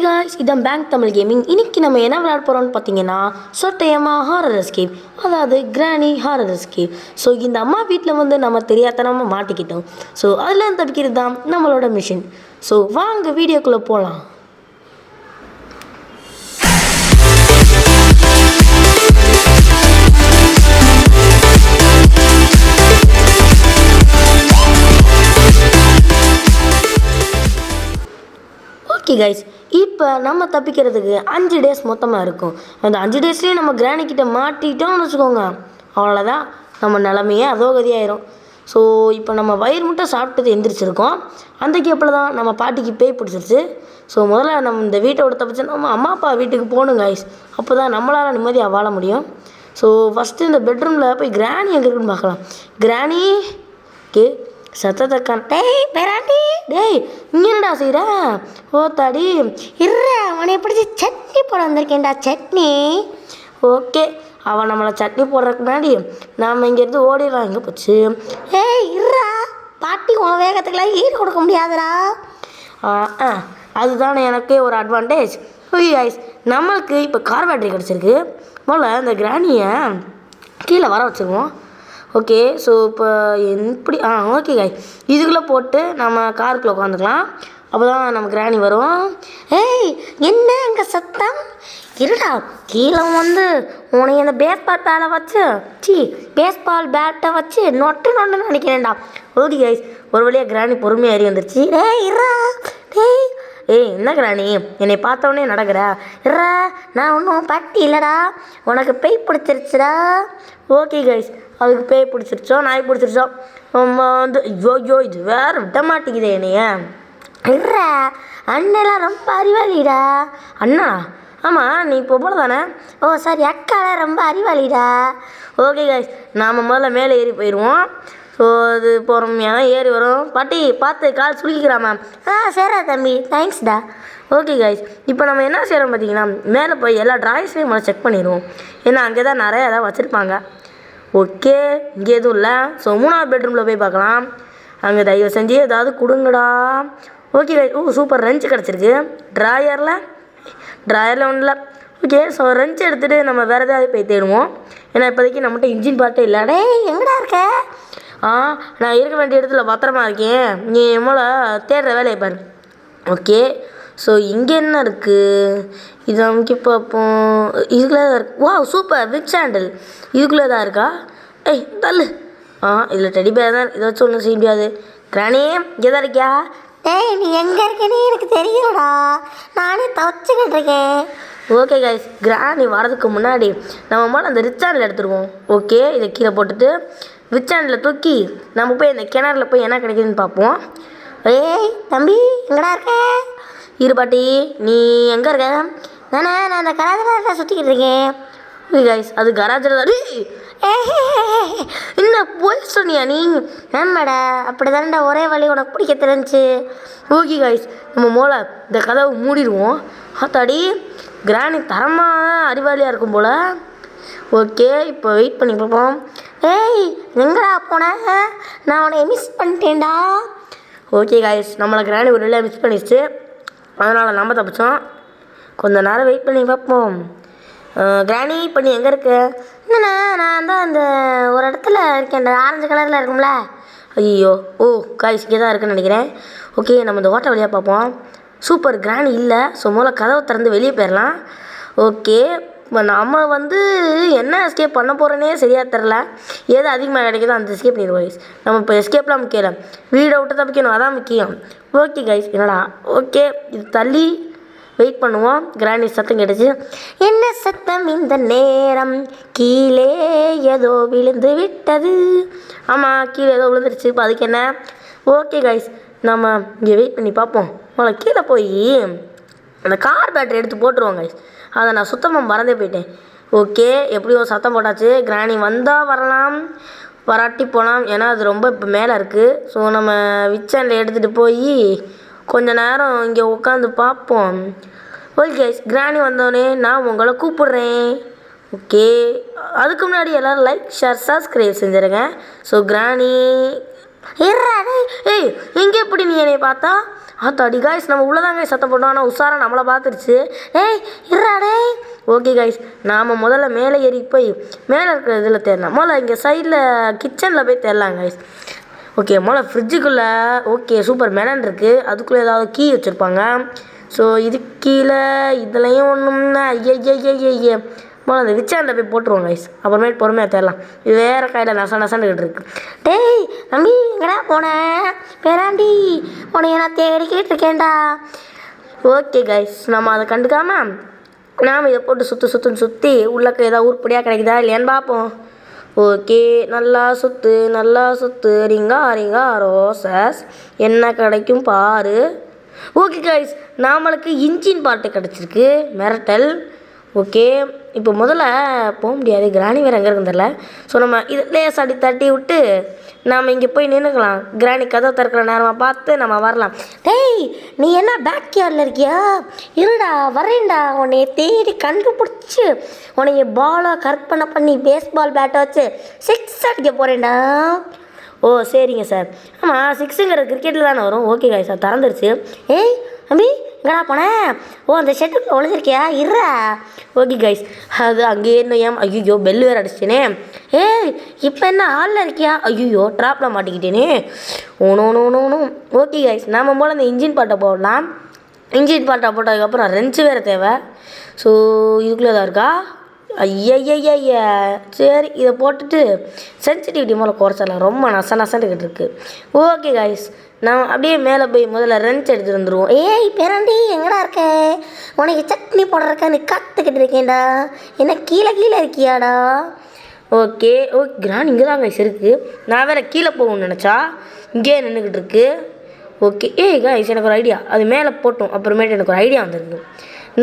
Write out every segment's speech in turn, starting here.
guys, இதான் bank Tamil gaming. இன்னைக்கு நம்ம என்ன விளையாட போகிறோம்னு பார்த்தீங்கன்னா சொட்டையம்மா ஹாரர் எஸ்கேப், அதாவது கிராணி ஹாரர் எஸ்கேப். ஸோ இந்த அம்மா வீட்டில் வந்து நம்ம தெரியாதனமாக மாட்டிக்கிட்டோம். ஸோ அதில் தப்பிக்கிறது தான் நம்மளோட மிஷின். ஸோ வாங்க வீடியோக்குள்ளே போகலாம். ஓகே கைஸ், இப்போ நம்ம தப்பிக்கிறதுக்கு 5 டேஸ் மொத்தமாக இருக்கும். அந்த 5 டேஸ்லேயே நம்ம கிராணிக்கிட்ட மாட்டிட்டோம்னு வச்சுக்கோங்க, அவ்வளோதான், நம்ம நிலமையே அதோகதியாயிரும். ஸோ இப்போ நம்ம வயிறு மட்டும் சாப்பிட்டது எந்திரிச்சிருக்கோம். அந்த கேப்பில் தான் நம்ம பாட்டிக்கு பேய் பிடிச்சிருச்சு. ஸோ முதல்ல நம்ம இந்த வீட்டை விட தப்பிச்சு நம்ம அம்மா அப்பா வீட்டுக்கு போகணும் கைஸ். அப்போ தான் நம்மளால் நிம்மதியாக வாழ முடியும். ஸோ ஃபஸ்ட்டு இந்த பெட்ரூமில் போய் கிராணி எங்கே இருக்குன்னு பார்க்கலாம். கிராணி கே சத்தத்தக்கான், டேய் பேராண்டி, டேய் இங்கே என்னடா செய்கிற? ஓ தாடி இருற, அவனை பிடிச்சி சட்னி போட வந்திருக்கேன்டா, சட்னி. ஓகே, அவன் நம்மளை சட்னி போடுறதுக்கு முன்னாடி நாம் இங்கேருந்து ஓடிடலாம். எங்கே போச்சு? ஏய் இருறா, பாட்டி உன் வேகத்துக்குலாம் ஈடு கொடுக்க முடியாதுடா. அதுதானே எனக்கே ஒரு அட்வான்டேஜ். ஓகே கைஸ், நம்மளுக்கு இப்போ கார் பேட்டரி கிடச்சிருக்கு. முதல்ல இந்த கிராணியை கீழே வர வச்சுருவோம். ஓகே, ஸோ இப்போ எப்படி ஓகே காய், இதுக்குள்ளே போட்டு நம்ம காருக்குள்ளே உட்காந்துக்கலாம். அப்போ தான் நம்ம கிராணி வரும். ஏய் என்ன அங்கே சத்தம்? இருடா, கீழே வந்து உன்னை அந்த பேஸ்பால் பேலை வச்சு பேஸ்பால் பேட்டை வச்சு நொட்டுன்னு நினைக்கிறேன்டா. ஓகே கைஸ், ஒரு வழியாக கிராணி பொறுமையாக ஏறி வந்துருச்சு. ஏய் இருடா, ஏய் என்ன கிராணி என்னை பார்த்தோன்னே நடக்கிற? இருடா, நான் ஒன்றும் பட்டி இல்லைடா, உனக்கு பேய் பிடிச்சிருச்சுடா. ஓகே கைஸ், அதுக்கு பேய் பிடிச்சிருச்சோ நாய் பிடிச்சிருச்சோ வந்து ஐயோ இது வேறு விட மாட்டேங்குதே என்னைய. இருடா, அண்ணெல்லாம் ரொம்ப அறிவாளிடா. அண்ணா? ஆமாம், நீ இப்போ போல தானே? ஓ சாரி, அக்காலாம் ரொம்ப அறிவாளிடா. ஓகே கைஸ், நாம் முதல்ல மேலே ஏறி போயிடுவோம். ஸோ அது பொறுமையாக தான் ஏறி வரும். பாட்டி பார்த்து கால் சுருக்கிக்கிறாமா? சரிடா தம்பி, தேங்க்ஸ்டா. ஓகே கைஸ், இப்போ நம்ம என்ன செய்கிறோம் பார்த்தீங்கன்னா, மேலே போய் எல்லா ட்ராயிங்ஸையும் முதல்ல செக் பண்ணிடுவோம். ஏன்னா அங்கே தான் நிறையா எதாவது வச்சுருப்பாங்க. ஓகே, இங்கே எதுவும் இல்லை. ஸோ 3வது பெட்ரூமில் போய் பார்க்கலாம். அங்கே தயவு செஞ்சு ஏதாவது கொடுங்கடா. ஓகே கைஸ், சூப்பர், ரெஞ்சு கிடச்சிருக்கு. ட்ராயரில் ஒன்றும் இல்லை. ஓகே, ஸோ ரெஞ்சு எடுத்துகிட்டு நம்ம வேறு ஏதாவது போய் தேடுவோம். ஏன்னா இப்போதைக்கு நம்மகிட்ட இன்ஜின் பார்ட்டே இல்லை. டே எங்கடா இருக்க? நான் இருக்க வேண்டிய இடத்துல பத்திரமா இருக்கேன், நீ எம்மளை தேடுற வேலையை பாரு. ஓகே, ஸோ இங்கே என்ன இருக்குது? இதை அமைக்க பார்ப்போம். இதுக்குள்ளே தான் இருக்கு. வா சூப்பர், விச் ஹேண்டில் இதுக்குள்ளே தான் இருக்கா? ஏய் தள்ளு. இதில் டெடி பேர் தான், இதை வச்சு ஒன்றும் செய்ய முடியாது. கிராணி இங்கே தான் இருக்கியா? டேய் நீ எங்கே இருக்கேன்னு எனக்கு தெரியலடா, நானே தவச்சுக்கிட்டு இருக்கேன். ஓகே கைஸ், கிராணி வரதுக்கு முன்னாடி நம்ம மேலே அந்த ரிச் ஹேண்டில் எடுத்துருவோம். ஓகே, இதை கீழே போட்டுட்டு ரிச் ஹேண்டில் தூக்கி நம்ம போய் அந்த கிணறுல போய் என்ன கிடைக்குதுன்னு பார்ப்போம். ஏய் தம்பி எங்கடா இருக்க? இரு பாட்டி, நீ எங்கே இருக்க? நான் அந்த கராஜில் சுற்றிக்கிட்டு இருக்கேன். ஓகே கைஸ், அது கராஜில் தான். என்ன போய் சொன்னியா நீ? ஆமாடா, அப்படி தானடா, ஒரே வழி உனக்கு பிடிக்க தெரிஞ்சு. ஓகே கைஸ், நம்ம மோளை இந்த கதவை மூடிடுவோம். ஆத்தாடி, கிராணி தரமாக அறிவாளியாக இருக்கும் போல். ஓகே, இப்போ வெயிட் பண்ணி பார்ப்போம். ஏய் எங்கடா போனேன்? நான் உன்னை மிஸ் பண்ணிட்டேன்டா. ஓகே கைஸ், நம்மளை கிராணி ஒரு இல்லை மிஸ் பண்ணிடுச்சு, அதனால் நம்ம தப்பிச்சோம். கொஞ்சம் நேரம் வெயிட் பண்ணி பார்ப்போம். கிராணி இப்போ நீ எங்கே இருக்க? என்னண்ணா, நான் தான் அந்த ஒரு இடத்துல இருக்கேன், ஆரஞ்சு கலரில் இருக்கும்ல. ஐயோ, கைஸ் இங்கே தான் இருக்குன்னு நினைக்கிறேன். ஓகே, நம்ம இந்த ஓட்ட வழியாக பார்ப்போம். சூப்பர், கிராணி இல்லை. ஸோ முதல்ல கதவை திறந்து வெளியே போயிடலாம். ஓகே, இப்போ நம்ம வந்து என்ன எஸ்கேப் பண்ண போகிறோன்னே சரியாக தெரில. ஏதோ அதிகமாக கிடைக்குதோ அந்த எஸ்கேப் பண்ணிடுவோம் கைஸ். நம்ம இப்போ எஸ்கேப்லாம் முக்கியம், வீடை விட்டு தப்பிக்கணும், அதான் முக்கியம். ஓகே கைஸ், என்னடா ஓகே, இது தள்ளி வெயிட் பண்ணுவோம். கிராணி சத்தம் கேட்டுச்சு. என்ன சத்தம் இந்த நேரம்? கீழே ஏதோ விழுந்து விட்டது. ஆமாம், கீழே ஏதோ விழுந்துருச்சு. இப்போ அதுக்கு என்ன? ஓகே கைஸ், நம்ம இங்கே வெயிட் பண்ணி பார்ப்போம். அவளை கீழே போய் அந்த கார் பேட்டரி எடுத்து போட்டுருவோம் கைஸ். அதை நான் சுத்தமாக மறந்தே போயிட்டேன். ஓகே, எப்படியோ சத்தம் போட்டாச்சு. கிராணி வந்தால் வரலாம், வராட்டி போகலாம், ஏன்னா அது ரொம்ப இப்போ மேலே இருக்குது. ஸோ நம்ம விச்சாண்டில் எடுத்துகிட்டு போய் கொஞ்ச நேரம் இங்கே உட்காந்து பார்ப்போம். ஓகே கைஸ், கிராணி வந்தோடனே நான் உங்களை கூப்பிட்றேன். ஓகே, அதுக்கு முன்னாடி எல்லோரும் லைக் ஷேர் சப்ஸ்கிரைப் செஞ்சுருங்க. ஸோ கிராணி ஏய் எங்கே எப்படி நீ என்னை பார்த்தா? ஆத்தாடி காய்ஸ் நம்ம உள்ளதாங்க சத்தம் போட்டோம். ஆனால் உஷாரா நம்மளை பார்த்துருச்சு. ஏய் இருடா டேய். ஓகே காய்ஸ் நாம் முதல்ல மேலே ஏறி போய் மேலே இருக்கிற இதில் தேடலாம். முதல்ல இங்கே சைடில் கிச்சனில் போய் தேடலாம் காய்ஸ். ஓகே முதல்ல ஃப்ரிட்ஜுக்குள்ளே ஓகே சூப்பர் மெலன் இருக்குது. அதுக்குள்ளே ஏதாவது கீ வச்சுருப்பாங்க. ஸோ இது கீழே இதுலையும் ஒன்றும்னா ஐய முதல்ல அந்த விச்சாண்டில் போய் போட்டுருவோம் கைஸ். அப்புறமேட்டு பொறுமையாக தேடலாம். இது வேறு கையில் நசண்டுக்கிட்டு இருக்கு. டேய் தம்பி எங்கடா போனேன் பேராண்டி உனைய நான் தேடிக்கிட்டு இருக்கேன்டா. ஓகே கைஸ் நம்ம அதை கண்டுக்காமல் நாம் இதை போட்டு சுற்றுன்னு சுற்றி உள்ளக்க ஏதாவது உருப்படியாக கிடைக்குதா இல்லையான்னு பார்ப்போம். ஓகே நல்லா சுற்று ரிங்கா ரோசஸ் என்ன கிடைக்கும் பாரு. ஓகே கைஸ் நம்மளுக்கு இன்ஜின் பாட்டு கிடச்சிருக்கு மிரட்டல். ஓகே இப்போ முதல்ல போக முடியாது, கிராணி வேறு எங்கே இருக்குன்னு தெரில. ஸோ நம்ம இது லேசாடி தட்டி விட்டு நாம் இங்கே போய் நின்றுக்கலாம். கிராணி கதை திறக்கிற நேரமாக பார்த்து நம்ம வரலாம். டேய் நீ என்ன பேக் யார்டில் இருக்கியா? இருடா வரேன்டா. உன்னைய தேடி கண்டுபிடிச்சி உன்னைய பாலை கற்பனை பண்ணி பேஸ்பால் பேட்டை வச்சு 6 அடிக்க போகிறேன்டா. ஓ சரிங்க சார். ஆமாம் 6ங்கிற கிரிக்கெட்டில் தானே வரும். ஓகே காய்ஸ் அது திறந்துருச்சு. ஏய் தம்பி எங்கடா போனேன்? ஓ அந்த ஷெட்டுக்குள்ள ஒழிஞ்சிருக்கியா? இருறா. ஓகே கைஸ் அது அங்கேயே இன்னும் ஐயோ பெல் வேறு அடிச்சிட்டேனே. ஏய் இப்போ என்ன ஹாலில் இருக்கியா? ஐயோ ட்ராப்பில் மாட்டிக்கிட்டேனே. ஓனோ. ஓகே கைஸ் நம்ம போல் அந்த இன்ஜின் பாட்டை போடலாம். இன்ஜின் பாட்டை போட்டதுக்கப்புறம் ரெஞ்சு வேறு தேவை. ஸோ இதுக்குள்ளே தான் இருக்கா? ஐய சரி இதை போட்டுட்டு சென்சிட்டிவிட்டி மேலே குறைச்சிடலாம். ரொம்ப நசண்டுக்கிட்டு இருக்குது. ஓகே கைஸ் நான் அப்படியே மேலே போய் முதல்ல ரெஞ்ச் எடுத்துகிட்டு வந்துடுவோம். ஏய் பேராண்டி எங்கடா இருக்க? உனக்கு சட்னி போடுறக்க நீ காத்துக்கிட்டு இருக்கேன்டா. என்ன கீழே இருக்கியாடா? ஓகே கிராண்ட் இங்கே தான் கைஸ் இருக்குது. நான் வேறு கீழே போகணும்னு நினச்சா இங்கேயே நின்றுக்கிட்டு இருக்கு. ஓகே ஏய் கைஸ் எனக்கு ஒரு ஐடியா. அது மேலே போட்டோம் அப்புறமேட்டு எனக்கு ஒரு ஐடியா வந்துருக்கு.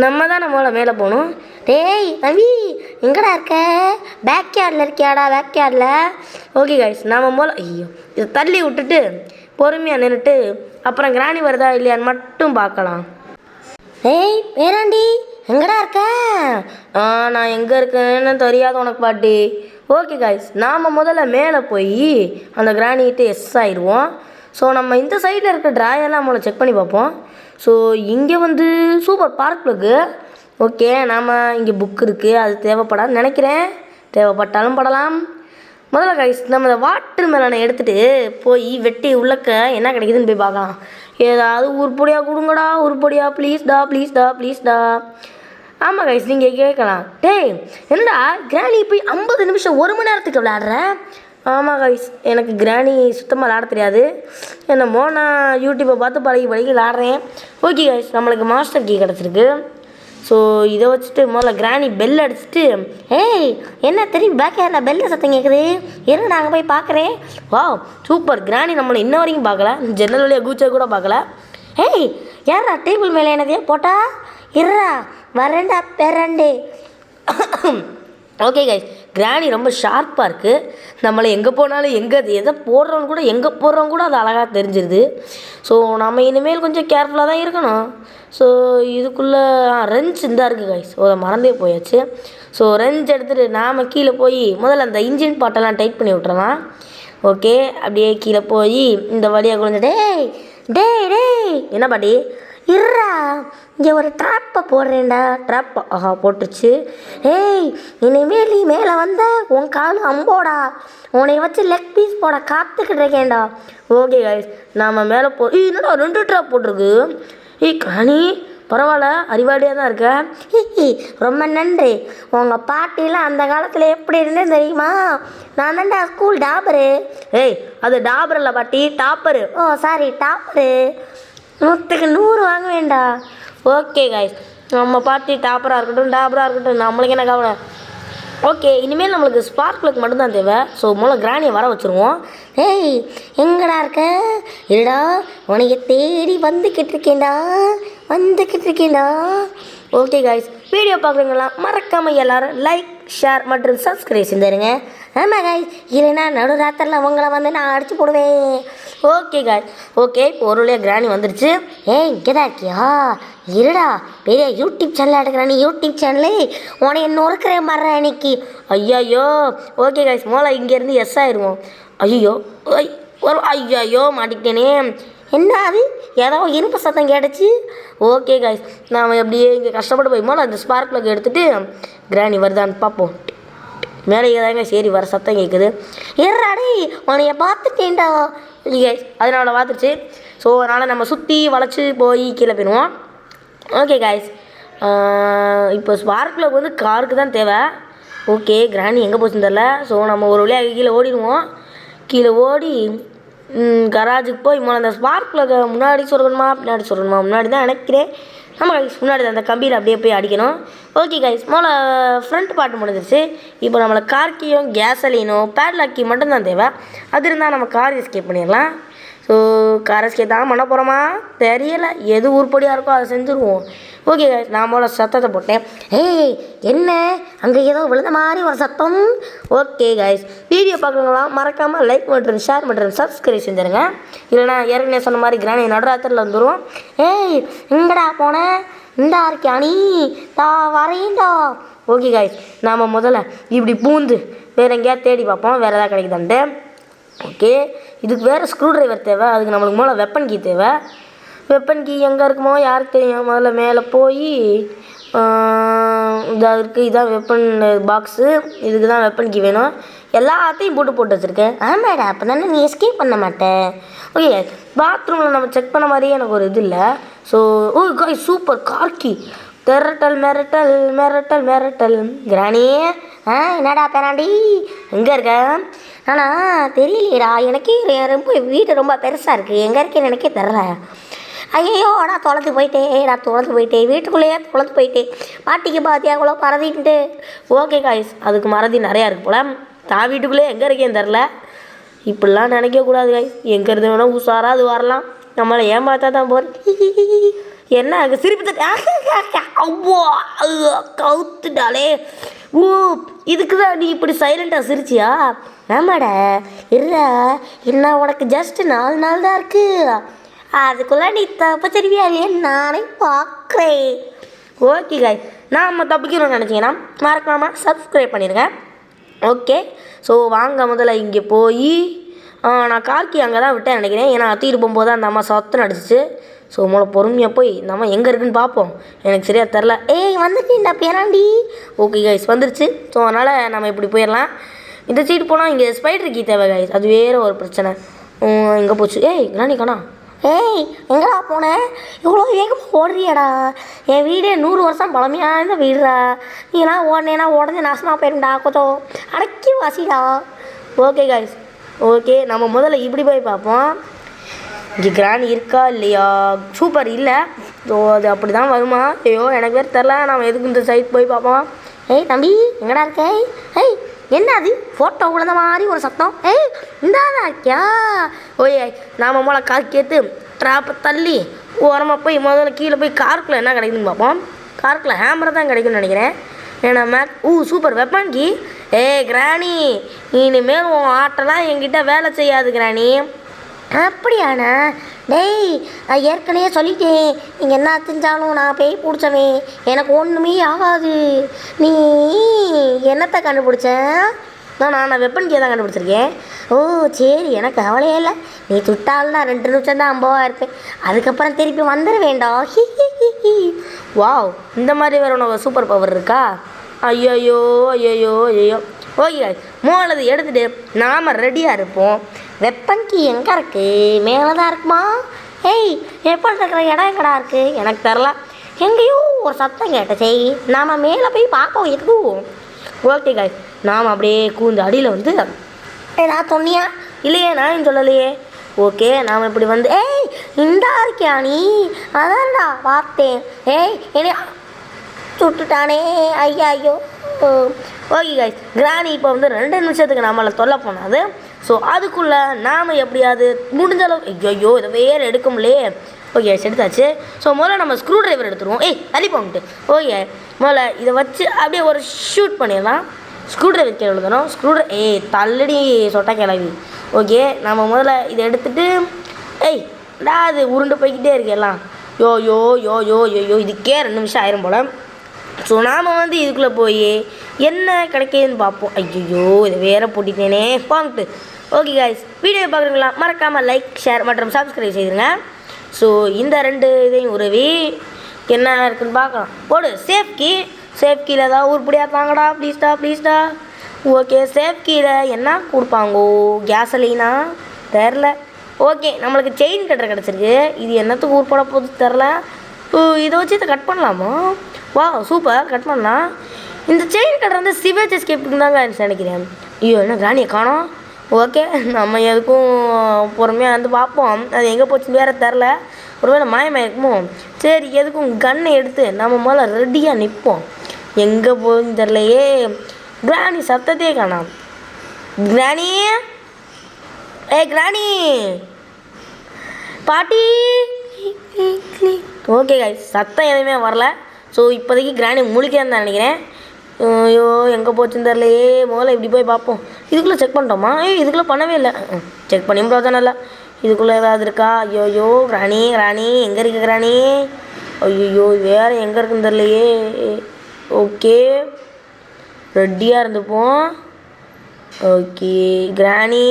நம்ம தான் நம்மள மேலே போகணும். டேய் தம்பி எங்கடா இருக்க? பேக் யார்டில் இருக்கியாடா? பேக் யார்டில். ஓகே கைஸ் நம்ம போல் இதை தள்ளி விட்டுட்டு பொறுமையாக நின்றுட்டு அப்புறம் கிராணி வருதா இல்லையான்னு மட்டும் பார்க்கலாம். ஏய் பேராண்டி எங்கடா இருக்க? நான் எங்கே இருக்கேன்னு தெரியாது உனக்கு பாட்டி. ஓகே கைஸ் நாம் முதல்ல மேலே போய் அந்த கிராணிகிட்ட எஸ் ஆயிடுவோம். ஸோ நம்ம இந்த சைடில் இருக்க ட்ராயெல்லாம் நம்மளை செக் பண்ணி பார்ப்போம். ஸோ இங்கே வந்து சூப்பர் பார்க் இருக்குது. ஓகே நாம் இங்கே புக் இருக்குது. அது தேவைப்படாதுன்னு நினைக்கிறேன். தேவைப்பட்டாலும் படலாம். முதல்ல கைஸ் நம்ம இந்த வாட்டர் மெலனை எடுத்துகிட்டு போய் வெட்டி உள்ளக்க என்ன கிடைக்குதுன்னு போய் பார்க்கலாம். ஏதாவது உருப்படியாக கொடுங்கடா உருப்படியாக ப்ளீஸ்டா. ஆமாம் கைஸ் நீங்கள் கேட்கலாம். டேய் என்னடா கிராணி போய் 50 நிமிஷம் 1 மணி நேரத்துக்கு விளையாடுறேன். ஆமாம் கைஸ் எனக்கு கிராணி சுத்தமாக விளாட தெரியாது. என்னமோ நான் யூடியூப்பை பார்த்து பழகி விளாட்றேன். ஓகே கைஸ் நம்மளுக்கு மாஸ்டர் கீ கிடச்சிருக்கு. ஸோ இதை வச்சுட்டு முதல்ல கிராணி பெல் அடிச்சுட்டு ஏய் என்ன தெரியும் பேக் யாரில் பெல்லில் சத்தம் கேட்குது. இருங்க நாங்கள் போய் பார்க்குறேன். வா சூப்பர் கிராணி நம்மளை இன்ன வரைக்கும் பார்க்கல. ஜன்னல் வழியாக கூச்சா கூட பார்க்கல. ஏய் யாரா டேபிள் மேலே என்னதையா போட்டா? இருறா வரேன்டா பேராண்டே. ஓகே கைஸ் கிராணி ரொம்ப ஷார்ப்பாக இருக்குது. நம்மளை எங்கே போனாலும் எதை போடுறோன்னு கூட அது அழகாக தெரிஞ்சிருது. ஸோ நம்ம இனிமேல் கொஞ்சம் கேர்ஃபுல்லாக தான் இருக்கணும். ஸோ இதுக்குள்ளே ரெஞ்ச் இதாக இருக்குது கைஸ். அதை மறந்தே போயாச்சு. ஸோ ரெஞ்ச் எடுத்துகிட்டு நாம் கீழே போய் முதல்ல அந்த இன்ஜின் பாட்டெல்லாம் டைட் பண்ணி விட்டுறலாம். ஓகே அப்படியே கீழே போய் இந்த வழியாக குழந்தை டேய் என்ன பாட்டி இருறா இங்கே ஒரு ட்ராப்பை போடுறேன்டா. ட்ராப் போட்டுருச்சு. ஏய் இனிமேல் நீ மேலே வந்த உன் காலு அம்போடா. உன்னை வச்சு லெக் பீஸ் போட காத்துக்கிட்டு இருக்கேன்டா. ஓகே கைஸ் நாம் மேலே என்னடா 2 ட்ராப் போட்டிருக்கு. கனி பரவாயில்ல அறிவாளியாக தான் இருக்க. ரொம்ப நன்றி. உங்கள் பாட்டிலாம் அந்த காலத்தில் எப்படி இருந்தேன்னு தெரியுமா? நான் தான்டா ஸ்கூல் டாபரு. ஏய் அது டாபர் இல்லை பாட்டி டாப்பரு. ஓ சாரி டாப்பரு. 100க்கு 100 வாங்க வேண்டா. ஓகே கைஸ் நம்ம பாட்டி டாப்பராக இருக்கட்டும் நம்மளுக்கு என்ன கவலை. ஓகே இனிமேல் நம்மளுக்கு ஸ்பார்க் ப்ளக் மட்டும்தான் தேவை. ஸோ முதல்ல கிராணியை வர வச்சுருவோம். ஏய் எங்கடா இருக்க? இருடா உனைய தேடி வந்துக்கிட்டு இருக்கேன்டா. ஓகே கைஸ் வீடியோ பார்க்குறீங்களா மறக்காமல் எல்லோரும் லைக் ஷேர் மற்றும் சப்ஸ்கிரைப் செஞ்சுருங்க. ஆமாம் கைஸ் இல்லைன்னா நடுராத்திரில் உங்களை வந்து நான் அடிச்சு போடுவேன். ஓகே கைஸ் ஓகே இப்போ ஒரு வழியாக கிராணி வந்துடுச்சு. ஏய் இங்கே தான் இருக்கியா? இருடா பெரிய யூடியூப் சேனல் எடுக்கிறேன். நீ யூடியூப் சேனலு உன்னை நொறுக்கிறேன் மாற அன்னைக்கு. ஐயோ ஓகே கைஸ் மோளை இங்கேருந்து எஸ் ஆயிடுவோம். ஐயோ மாட்டிக்கிட்டேனே. என்ன அது ஏதோ இனிப்பு சத்தம் கேட்டுச்சு. ஓகே காய்ஸ், நாம் எப்படியே இங்கே கஷ்டப்பட்டு போய் மேலே அந்த ஸ்பார்க் ப்ளக் எடுத்துகிட்டு கிராணி வருதான்னு பார்ப்போம். மேலே ஏதாங்க சரி வர சத்தம் கேட்குது. ஏறாடி உனைய பார்த்துட்டேன்டா கைஸ், அதனால் பார்த்துருச்சு. ஸோ அதனால் நம்ம சுற்றி வளைச்சி போய் கீழே போயிடுவோம். ஓகே காய்ஸ், இப்போ ஸ்பார்க் ப்ளக் வந்து காருக்கு தான் தேவை. ஓகே, கிராணி எங்கே போச்சுன்னு தெரில. ஸோ நம்ம ஒரு வழியாக கீழே ஓடிடுவோம். கீழே ஓடி கராஜுக்கு போய் அந்த ஸ்பார்க் ப்ளக்கை முன்னாடி சொல்லணுமா பின்னாடி சொல்லணுமா? முன்னாடி தான் நினைக்கிறேன். நம்ம கைஸ் முன்னாடி தான் அந்த கம்பியில் அப்படியே போய் அடிக்கணும். ஓகே கைஸ், ஃப்ரண்ட் பார்ட்டு முடிஞ்சிருச்சு. இப்போ நம்மளுக்கு கார் கீயும் கேசலினோ பேட்லாக் கீ மட்டும்தான் தேவை. அது இருந்தால் நம்ம கார் எஸ்கேப் பண்ணிடலாம். ஸோ கார் எஸ்கேப் தான் பண்ண போகிறோமா தெரியலை. எது உருப்படியாக இருக்கோ அதை செஞ்சுருவோம். ஓகே கைஸ், நான் சத்தத்தை போட்டேன். ஏய் என்ன அங்கே ஏதோ விழுந்த மாதிரி ஒரு சத்தம். ஓகே கைஸ், வீடியோ பார்க்குறவங்களா மறக்காமல் லைக் மற்றும் ஷேர் மற்றும் சப்ஸ்கிரைப் செஞ்சுருங்க. இல்லைனா ஏற்கனவே சொன்ன மாதிரி கிராணி நடுராத்திரில் வந்துடும். ஏய் எங்கடா போனேன்? இந்தா இருக்கியா நீ? தா வரையண்டா. ஓகே கைஸ், நாம் முதல்ல இப்படி பூந்து வேறு எங்கேயாவது தேடி பார்ப்போம் வேறு எதாவது கிடைக்குதான்ட்டு. ஓகே, இதுக்கு வேறு ஸ்க்ரூ ட்ரைவர் தேவை. அதுக்கு நம்மளுக்கு முதல்ல வெப்பன் கீ தேவை. வெப்பன் கீ எங்கே இருக்குமோ யாருக்கு தெரியும்? முதல்ல மேலே போய் இதாக இருக்குது, இதான் வெப்பன் பாக்ஸு. இதுக்கு தான் வெப்பன் கீ வேணும். எல்லாத்தையும் போட்டு வச்சுருக்கேன். ஆமாடா, அப்போ தானே நீ எஸ்கேப் பண்ண மாட்டேன். ஓகே, பாத்ரூமில் நம்ம செக் பண்ண மாதிரியே எனக்கு ஒரு இது இல்லை. ஸோ காய் சூப்பர் கார்கி மிரட்டல் கிராணி. என்னடா பேராண்டி எங்கே இருக்க? ஆனால் தெரியலையடா எனக்கு. ரொம்ப வீடு ரொம்ப பெருசாக இருக்குது, எங்கே இருக்கேன்னு எனக்கே தெரில. ஐயோ நான் தொலைத்து போயிட்டேன் வீட்டுக்குள்ளேயே தொலைத்து போயிட்டேன். பாட்டிக்கு பாத்தியாங்களோ பறந்துட்டு. ஓகே காய்ஸ், அதுக்கு மறதி நிறையா இருக்குது போல். தான் வீட்டுக்குள்ளேயே எங்கே இருக்கேன்னு தெரில. இப்படிலாம் நினைக்கக்கூடாது காய்ஸ். எங்கே இருந்து வேணால் உஷாராக அது வரலாம். நம்மளை ஏமாத்தா தான் போகிறேன். என்ன அங்கே சிரிப்பு அவ்வளோ கவுத்துட்டாலே. ஓ இதுக்கு தான் நீ இப்படி சைலண்ட்டாக சிரிச்சியா? ஆமாடா இல்லை, என்ன உனக்கு ஜஸ்ட் 4 நாள் தான் இருக்குது. அதுக்குள்ளே நீ தப்பிச்சிருவியா இல்லையா நானே பார்க்குறேன். ஓகே காய், நாம் தப்பிக்கணும்னு நினச்சிங்கன்னா மறக்காமல் சப்ஸ்கிரைப் பண்ணிடுங்க. ஓகே, ஸோ வாங்க முதல்ல இங்கே போய் நான் கார்கி அங்கே தான் விட்டேன் நினைக்கிறேன். ஏன்னா தூக்கிட்டு போகும்போது அந்த அம்மா சத்தம் அடிச்சிச்சு. ஸோ பொறுமையாக போய் நம்ம எங்கே இருக்குன்னு பார்ப்போம். எனக்கு சரியாக தெரில. ஏய் வந்துட்டேன்டா பேராண்டி. ஓகே கைஸ் வந்துருச்சு. ஸோ அதனால் நம்ம இப்படி போயிடலாம். இந்த சீட்டு போனால் இங்கே ஸ்பைடர் கீ தேவை கைஸ். அது வேறு ஒரு பிரச்சனை. எங்கே போச்சு? ஏய் கிராணி காணா. ஏய் எங்கடா போனேன்? இவ்வளோ வேகமாக ஓடுறியாடா? என் வீடே 100 வருஷம் பழமையான வீடுடா. நீலாம் ஓடனேன்னா உடனே நாசமாக போயிருண்டா. கொஞ்சம் அடக்கி வாசிடா. ஓகே கைஸ், ஓகே நம்ம முதல்ல இப்படி போய் பார்ப்போம். இங்கே கிராணி இருக்கா இல்லையா? சூப்பர் இல்லை. ஸோ அது அப்படி தான் வருமா? ஐயோ எனக்கு வேறு தெரில. நம்ம எதுக்கு இந்த சைட் போய் பார்ப்போம். ஏய் தம்பி எங்கடா இருக்க? ஏய் என்ன அது ஃபோட்டோ விழுந்த மாதிரி ஒரு சத்தம்? ஏய் இந்தாதான் இருக்கியா? ஓய் நாம் மூளை கார்க்கு ஏற்று ட்ராப்பை தள்ளி ஓரமாக போய் முதல்ல கீழே போய் காருக்குள்ளே என்ன கிடைக்குதுன்னு பார்ப்போம். காருக்குள்ளே ஹேமரை தான் கிடைக்கும்னு நினைக்கிறேன். ஏன்னா சூப்பர் வெப்பன் கீ. கிராணி இனிமேல் உன் ஆட்டெல்லாம் என்கிட்ட வேலை செய்யாது கிராணி. அப்படியாண்ணா? டேய் நான் ஏற்கனவே சொல்லிட்டேன், நீங்கள் என்ன செஞ்சாலும் நான் பேய் பிடிச்சவேன், எனக்கு ஒன்றுமே ஆகாது. நீ என்னத்தை கண்டுபிடிச்சேன்? நான் வெப்பன் கீ தான் கண்டுபிடிச்சிருக்கேன். ஓ சரி, எனக்கு கவலையே இல்லை. நீ துட்டால்னா 2 நிமிஷம் தான் அம்பாவாக இருப்பேன். அதுக்கப்புறம் திருப்பி வந்துட வேண்டாம். வாவ், இந்த மாதிரி வேறு உனக்கு சூப்பர் பவர் இருக்கா? ஐயோயோ. ஓகே மூலது எடுத்துகிட்டு நாம் ரெடியாக இருப்போம். வெப்பன் கீ எங்கே இருக்குது? மேலே தான் இருக்குமா? ஏய் வெப்பன் இருக்கிற இடம் எங்கடா இருக்குது? எனக்கு தெரில. எங்கேயோ ஒரு சத்தம் கேட்டச்சே. நாம் மேலே போய் பார்ப்போம் எதுவும். ஓகே காய், நாம் அப்படியே கூந்து அடியில் வந்து நான் சொன்னியா இல்லையே? நான் சொல்லலையே. ஓகே நாம் இப்படி வந்து ஏய் இந்தா இருக்கியா நீ? அதான்டா பார்த்தேன். ஏய் என்ன சுட்டுட்டானே. ஐயோ. ஓகே காய்ஸ், கிராணி இப்போ வந்து 2 நிமிஷத்துக்கு நம்மளை தொல்லை போனாது. ஸோ அதுக்குள்ளே நாம் எப்படியாவது முடிஞ்ச அளவு ஐயோ இதை வேறு எடுக்க முடியலையே. ஓகே எடுத்தாச்சு. ஸோ முதல்ல நம்ம ஸ்க்ரூ ட்ரைவர் எடுத்துருவோம். தள்ளி போங்கிட்டு. ஓகே முதல்ல இதை வச்சு அப்படியே ஒரு ஷூட் பண்ணிடலாம். ஸ்க்ரூ ட்ரைவர் கீழே எழுதணும். தள்ளடி சொட்டா கிளவி. ஓகே நம்ம முதல்ல இதை எடுத்துகிட்டு அது உருண்டு போய்கிட்டே இருக்கு எல்லாம். யோ இதுக்கே 2 நிமிஷம் ஆயிரும் போல். ஸோ நாம் வந்து இதுக்குள்ளே போய் என்ன கிடைக்குதுன்னு பார்ப்போம். ஐயோ இதை வேறு போட்டிட்டேனே பாங்கிட்டு. ஓகே காய்ஸ், வீடியோ பார்க்குறீங்களா? மறக்காமல் லைக் ஷேர் மற்றும் சப்ஸ்கிரைப் செய்துருங்க. ஸோ இந்த 2 இதையும் உருவி என்ன இருக்குன்னு பார்க்கலாம். போடு சேஃப் கீயில் ஏதாவது உருப்படியாக தாங்கடா ப்ளீஸ்டா. ஓகே சேஃப் கீயில் என்ன கொடுப்பாங்கோ? கேசலீனா தெரில. ஓகே நம்மளுக்கு செயின் கட்டுற கிடச்சிருக்கு. இது என்னத்துக்கு உருப்பட போகுது தெரில. இதை வச்சு இதை கட் பண்ணலாமா? வா சூப்பர், கட் பண்ணலாம். இந்த செயின் கட்டுற வந்து சிவேஜ் எஸ்கேப்புக்கு தாங்க நினைக்கிறேன். ஐயோ என்ன கிராணியை காணோம். ஓகே நம்ம எதுக்கும் பொறுமையாக வந்து பார்ப்போம். அது எங்கே போச்சுன்னு வேறு தெரில. ஒருவேளை மாயமாயிருக்குமோ? சரி எதுக்கும் கன்னை எடுத்து நம்ம முதல்ல ரெடியாக நிற்போம். எங்கே போகுதுன்னு தெரிலையே. கிராணி சத்தத்தையே காணாம். கிராணி கிராணி பாட்டி. ஓகே கைஸ் சத்தம் எதுவுமே வரல. ஸோ இப்போதைக்கு கிராணி முழிக்கிறேன்னு தான் நினைக்கிறேன். ஐயோ எங்கே போச்சுன்னு தெரிலையே. முதல்ல இப்படி போய் பார்ப்போம். இதுக்குள்ளே செக் பண்ணிட்டோமா? இதுக்குள்ளே பண்ணவே இல்லை. செக் பண்ணியும் பிரயோஜனம் இல்லை. இதுக்குள்ளே ஏதாவது இருக்கா? ஐயோ கிராணி எங்கே இருக்கு கிராணி? ஐயோ வேறு எங்கே இருக்குன்னு தெரிலையே. ஓகே ரெடியாக இருந்துப்போம். ஓகே கிராணி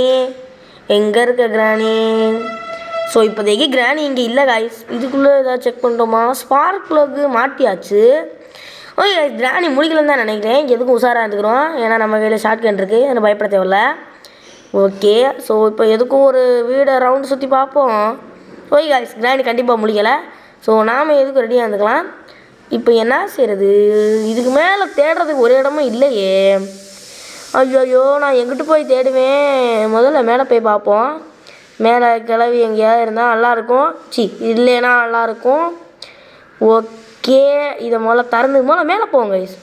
எங்கே இருக்க கிராணி? ஸோ இப்போதைக்கு கிராணி இங்கே இல்லை காய்ஸ். இதுக்குள்ளே ஏதாவது செக் பண்ணிட்டோமா? ஸ்பார்க் ப்ளக்கு மாட்டியாச்சு. ஓகே கிராணி முடிக்கலன்னு தான் நினைக்கிறேன். எதுக்கும் உஷாராக இருந்துக்கிறோம். ஏன்னா நம்ம கையில் ஷார்ட் கன் இருக்குது. எனக்கு பயப்பட தேவையில்ல. ஓகே ஸோ இப்போ எதுக்கும் ஒரு வீடை ரவுண்டு சுற்றி பார்ப்போம். ஓகே காய்ஸ் கிராணி கண்டிப்பாக முடிக்கலை. ஸோ நாம் எதுக்கும் ரெடியாக இருந்துக்கலாம். இப்போ என்ன செய்கிறது? இதுக்கு மேலே தேடுறதுக்கு ஒரு இடமும் இல்லையே. ஐயோ நான் எங்கிட்டு போய் தேடுவேன்? முதல்ல மேலே போய் பார்ப்போம். மேலே கிளவி எங்கேயாவது இருந்தால் நல்லாயிருக்கும். இல்லைன்னா நல்லாயிருக்கும். ஓகே இதை முதல்ல மேலே போவோம் கைஸ்.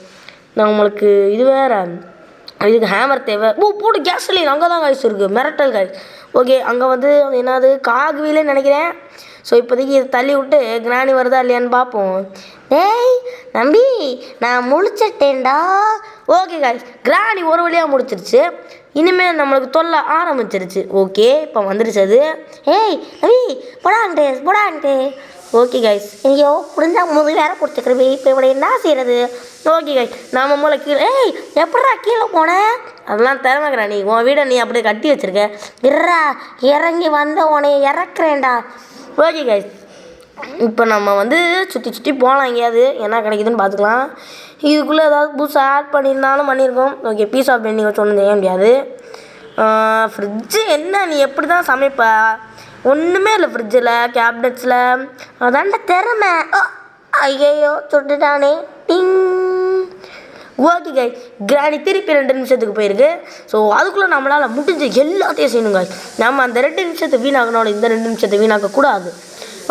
நான் உங்களுக்கு இது வேறு இதுக்கு ஹேமர் தேவை. போட்டு கேஸ்லின் அங்கே தான் கைஸ் இருக்குது. மிரட்டல் கைஸ். ஓகே அங்கே வந்து என்னது காகுவிலேன்னு நினைக்கிறேன். ஸோ இப்போதைக்கு இதை தள்ளி விட்டு கிராணி வருதா இல்லையான்னு பார்ப்போம். ஏய் நம்பி நான் முழிச்சிட்டேன்டா. ஓகே காய்ஸ் கிராணி ஒரு வழியாக முடிச்சிருச்சு. இனிமேல் நம்மளுக்கு தொல்லை ஆரம்பிச்சிருச்சு. ஓகே இப்போ வந்துருச்சு அது. ஏய் நம்பி போடான்ட்டு. ஓகே கைஸ் ஐயோ புரிஞ்சா மூவி வேறு பிடிச்சிக்கிறவே. இப்போ இவட என்ன செய்கிறது? ஓகே கைஸ் நாம் மூளை கீழே. எப்படா கீழே போனேன்? அதெல்லாம் திறமை கிராணி. உன் வீடை நீ அப்படியே கட்டி வச்சுருக்க. இறங்கி வந்த உனையை இறக்குறேன்டா. ஓகே கைஸ் இப்போ நம்ம வந்து சுற்றி போகலாம். எங்கேயாவது என்ன கிடைக்குதுன்னு பார்த்துக்கலாம். இதுக்குள்ளே ஏதாவது புதுசாக ஆட் பண்ணியிருந்தாலும் பண்ணியிருக்கோம். ஓகே பீஸ் ஆஃப் பெண்டிங் வச்சு ஒன்றும் செய்ய முடியாது. ஃப்ரிட்ஜு என்ன நீ எப்படி தான் சமைப்ப? ஒன்றுமே இல்லை ஃப்ரிட்ஜில் கேபினட்ஸில். அதான்ட திறமை. ஐயோ சுட்டுட்டானே டிங். ஓகே கைஸ் கிராணி திருப்பி 2 நிமிஷத்துக்கு போயிருக்கு. ஸோ அதுக்குள்ளே நம்மளால் முடிஞ்ச எல்லாத்தையும் செய்யணும் கைஸ். நம்ம அந்த 2 நிமிஷத்தை வீணாக்கணும். இந்த 2 நிமிஷத்தை வீணாக்கக்கூடாது.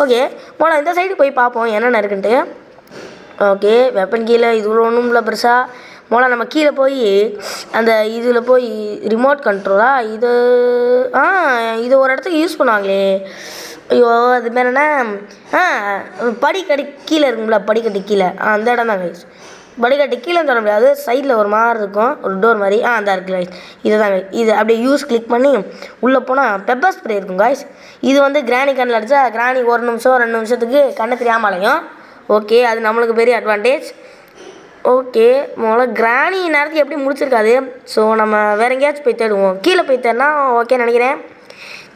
ஓகே போனால் இந்த சைடு போய் பார்ப்போம் என்னென்ன இருக்குன்ட்டு. ஓகே வெப்பன் கீழே இதுக்குள்ள ஒன்றும் இல்லை பெருசாக. மோளை நம்ம கீழே போய் அந்த இதில் போய் ரிமோட் கண்ட்ரோலா இது ஒரு இடத்துக்கு யூஸ் பண்ணுவாங்களே. ஐயோ அது பேர் என்ன? படிக்கட்டு கீழே இருக்குங்களா? படிக்கட்டு கீழே அந்த இடம் தான் கைஸ். படிக்கட்டு கீழே தர முடியாது. சைடில் ஒரு மாதிரி இருக்கும் ஒரு டோர் மாதிரி. அந்த இருக்குது கைஸ். இதை தாங்க இது அப்படியே யூஸ் கிளிக் பண்ணி உள்ளே போனால் பெப்பர் ஸ்ப்ரே இருக்கும் கைஸ். இது வந்து கிராணி கண்ணில் அடித்தா கிராணி 1 நிமிஷம் 2 நிமிஷத்துக்கு கண்ணு தெரியாமல் அலையும். ஓகே அது நம்மளுக்கு பெரிய அட்வான்டேஜ். ஓகே முதல்ல கிராணி நேரத்துக்கு எப்படி முடிச்சிருக்காது. ஸோ நம்ம வேறு எங்கேயாச்சும் போய் தேடுவோம். கீழே போய் தேடினா ஓகே நினைக்கிறேன்.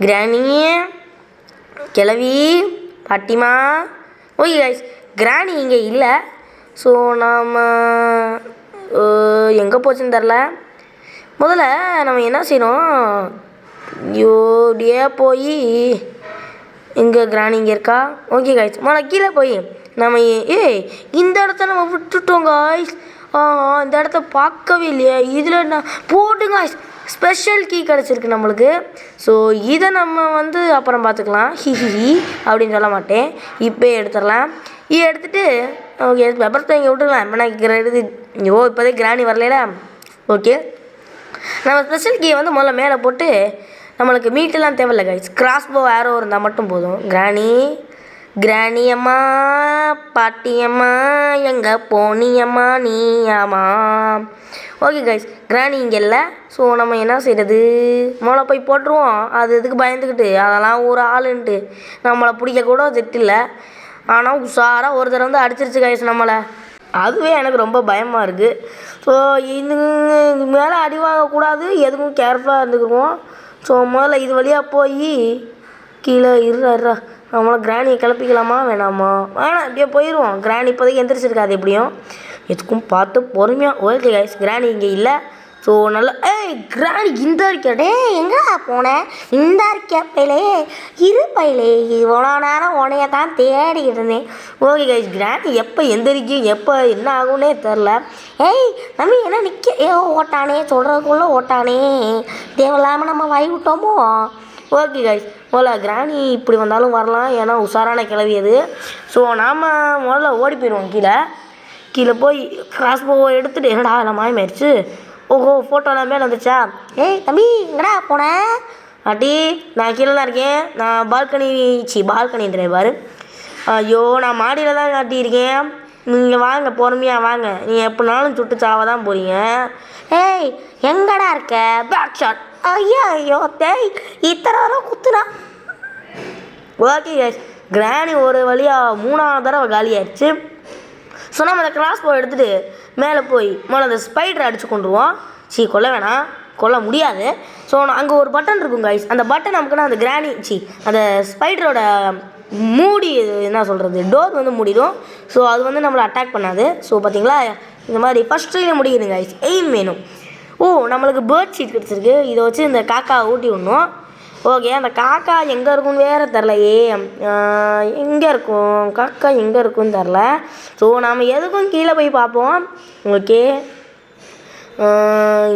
கிராணி கிளவி பாட்டிமா. ஓகே கைஸ் கிராணி இங்கே இல்லை. ஸோ நாம் எங்கே போச்சுன்னு தெரில. முதல்ல நம்ம என்ன செய்யணும்? ஐயோ அப்படியே போய் இங்கே கிராணி இங்கே இருக்கா? ஓகே கைஸ் முதல்ல கீழே போய் நம்ம இந்த இடத்த நம்ம விட்டுட்டோம் காய்ஸ். இந்த இடத்த பார்க்கவே இல்லையே. இதில் நான் போட்டு காய்ஸ் ஸ்பெஷல் கீ கிடச்சிருக்கு நம்மளுக்கு. ஸோ இதை நம்ம வந்து அப்புறம் பார்த்துக்கலாம். ஹிஹி அப்படின்னு சொல்ல மாட்டேன். இப்போ எடுத்துடலாம். இது எடுத்துகிட்டு ஓகே பெப்பர் ஸ்ப்ரே இங்கே விட்டுருக்கலாம். இப்போ நான் எடுத்து இப்போதே கிராணி வரல. ஓகே நம்ம ஸ்பெஷல் கீயை வந்து முதல்ல மேலே போட்டு நம்மளுக்கு மீட்டெல்லாம் தேவையில்லை கைஸ். கிராஸ்போ ஆரோ இருந்தால் மட்டும் போதும். கிராணி அம்மா பாட்டியம்மா எங்கே போனியம்மா நீயாம்மா. ஓகே கைஸ் கிராணி இங்கே இல்லை. ஸோ நம்ம என்ன செய்கிறது? முதல்ல போய் போட்டுருவோம். அது இதுக்கு பயந்துக்கிட்டு அதெல்லாம் ஒரு ஆளுன்ட்டு நம்மளை பிடிக்கக்கூட திட்டில்லை. ஆனால் உஷாராக ஒரு தடவை வந்து அடிச்சிருச்சு கைஸ் நம்மளை. அதுவே எனக்கு ரொம்ப பயமாக இருக்குது. ஸோ இது மேலே அடி வாங்கக்கூடாது. எதுக்கும் கேர்ஃபுல்லாக இருந்துக்குவோம். ஸோ முதல்ல இது வழியாக போய் கீழே இருறா நம்மள கிராணியை கிளப்பிக்கலாமா வேணாமா? வேணாம், இப்படியே போயிடுவோம். கிராணி இப்போதைக்கு எந்திரிச்சிருக்காது எப்படியும். எதுக்கும் பார்த்து பொறுமையாக. ஓகே கைஸ், கிராணி இங்கே இல்லை. ஸோ நல்லா கிராணி இந்த இருக்கியா? டே எங்கடா போனேன்? இந்த இருக்கியா பையிலே? இரு பையிலே, இவ்வளோ நேரம் உனைய தான் தேடிக்கிட்டு இருந்தேன். ஓகே கைஸ், கிராணி எப்போ எந்திரிக்கும் எப்போ என்ன ஆகும்னே தெரில. தம்பி என்ன நிற்க ஓட்டானே, சொல்கிறதுக்குள்ளே ஓட்டானே. தேவையில்லாமல் நம்ம வாய் விட்டோமோ? ஓகே கைஸ், முதல்ல கிராணி இப்படி வந்தாலும் வரலாம், ஏன்னா உஷாரான கிளவியது. ஸோ நாம் முதல்ல ஓடி போயிடுவோம். கீழே போய் கிராஸ் போவை எடுத்துகிட்டு என்னடா எல்லாம் மாயமாயிடுச்சு. ஓஹோ, ஃபோட்டோலாம் மேலே வந்துச்சா? தம்பி எங்கடா போனேன்? அடி நான் கீழே தான் இருக்கேன். நான் பால்கனி பாரு. ஐயோ, நான் மாடியில் தான் காட்டியிருக்கேன். நீங்கள் வாங்க, பொறுமையாக வாங்க. நீங்கள் எப்படினாலும் சுட்டு சாவ தான் போகிறீங்க. எங்கடா இருக்க? Back shot. ஐயோ இத்தனை வரும் குத்துனா. ஓகே கைஸ், கிராணி ஒரு வழியாக 3ஆவது தடவை காலியாகிடுச்சு. ஸோ நம்ம அந்த கிராஸ் போ எடுத்துகிட்டு மேலே போய் முதல்ல அந்த ஸ்பைடரை அடித்து கொண்டுருவோம். கொல்ல வேணாம், கொல்ல முடியாது. ஸோ அங்கே ஒரு பட்டன் இருக்கும் கைஸ். அந்த பட்டன் நமக்குன்னா அந்த கிராணி அந்த ஸ்பைடரோட மூடி என்ன சொல்கிறது, டோர் வந்து மூடிடும். ஸோ அது வந்து நம்மளை அட்டாக் பண்ணாது. ஸோ பார்த்தீங்களா, இந்த மாதிரி ஃபஸ்ட் ட்ரையில் முடிக்கணும் கைஸ். எய்ம் வேணும். நம்மளுக்கு பேர்ட் ஷீட் கிடச்சிருக்கு. இதை வச்சு இந்த காக்காவை ஊட்டி விடணும். ஓகே, அந்த காக்கா எங்கே இருக்குன்னு வேறு தெரிலையே. எங்கே இருக்கும் காக்கா, எங்கே இருக்குன்னு தெரில. ஸோ நாம் எதுக்கும் கீழே போய் பார்ப்போம். ஓகே,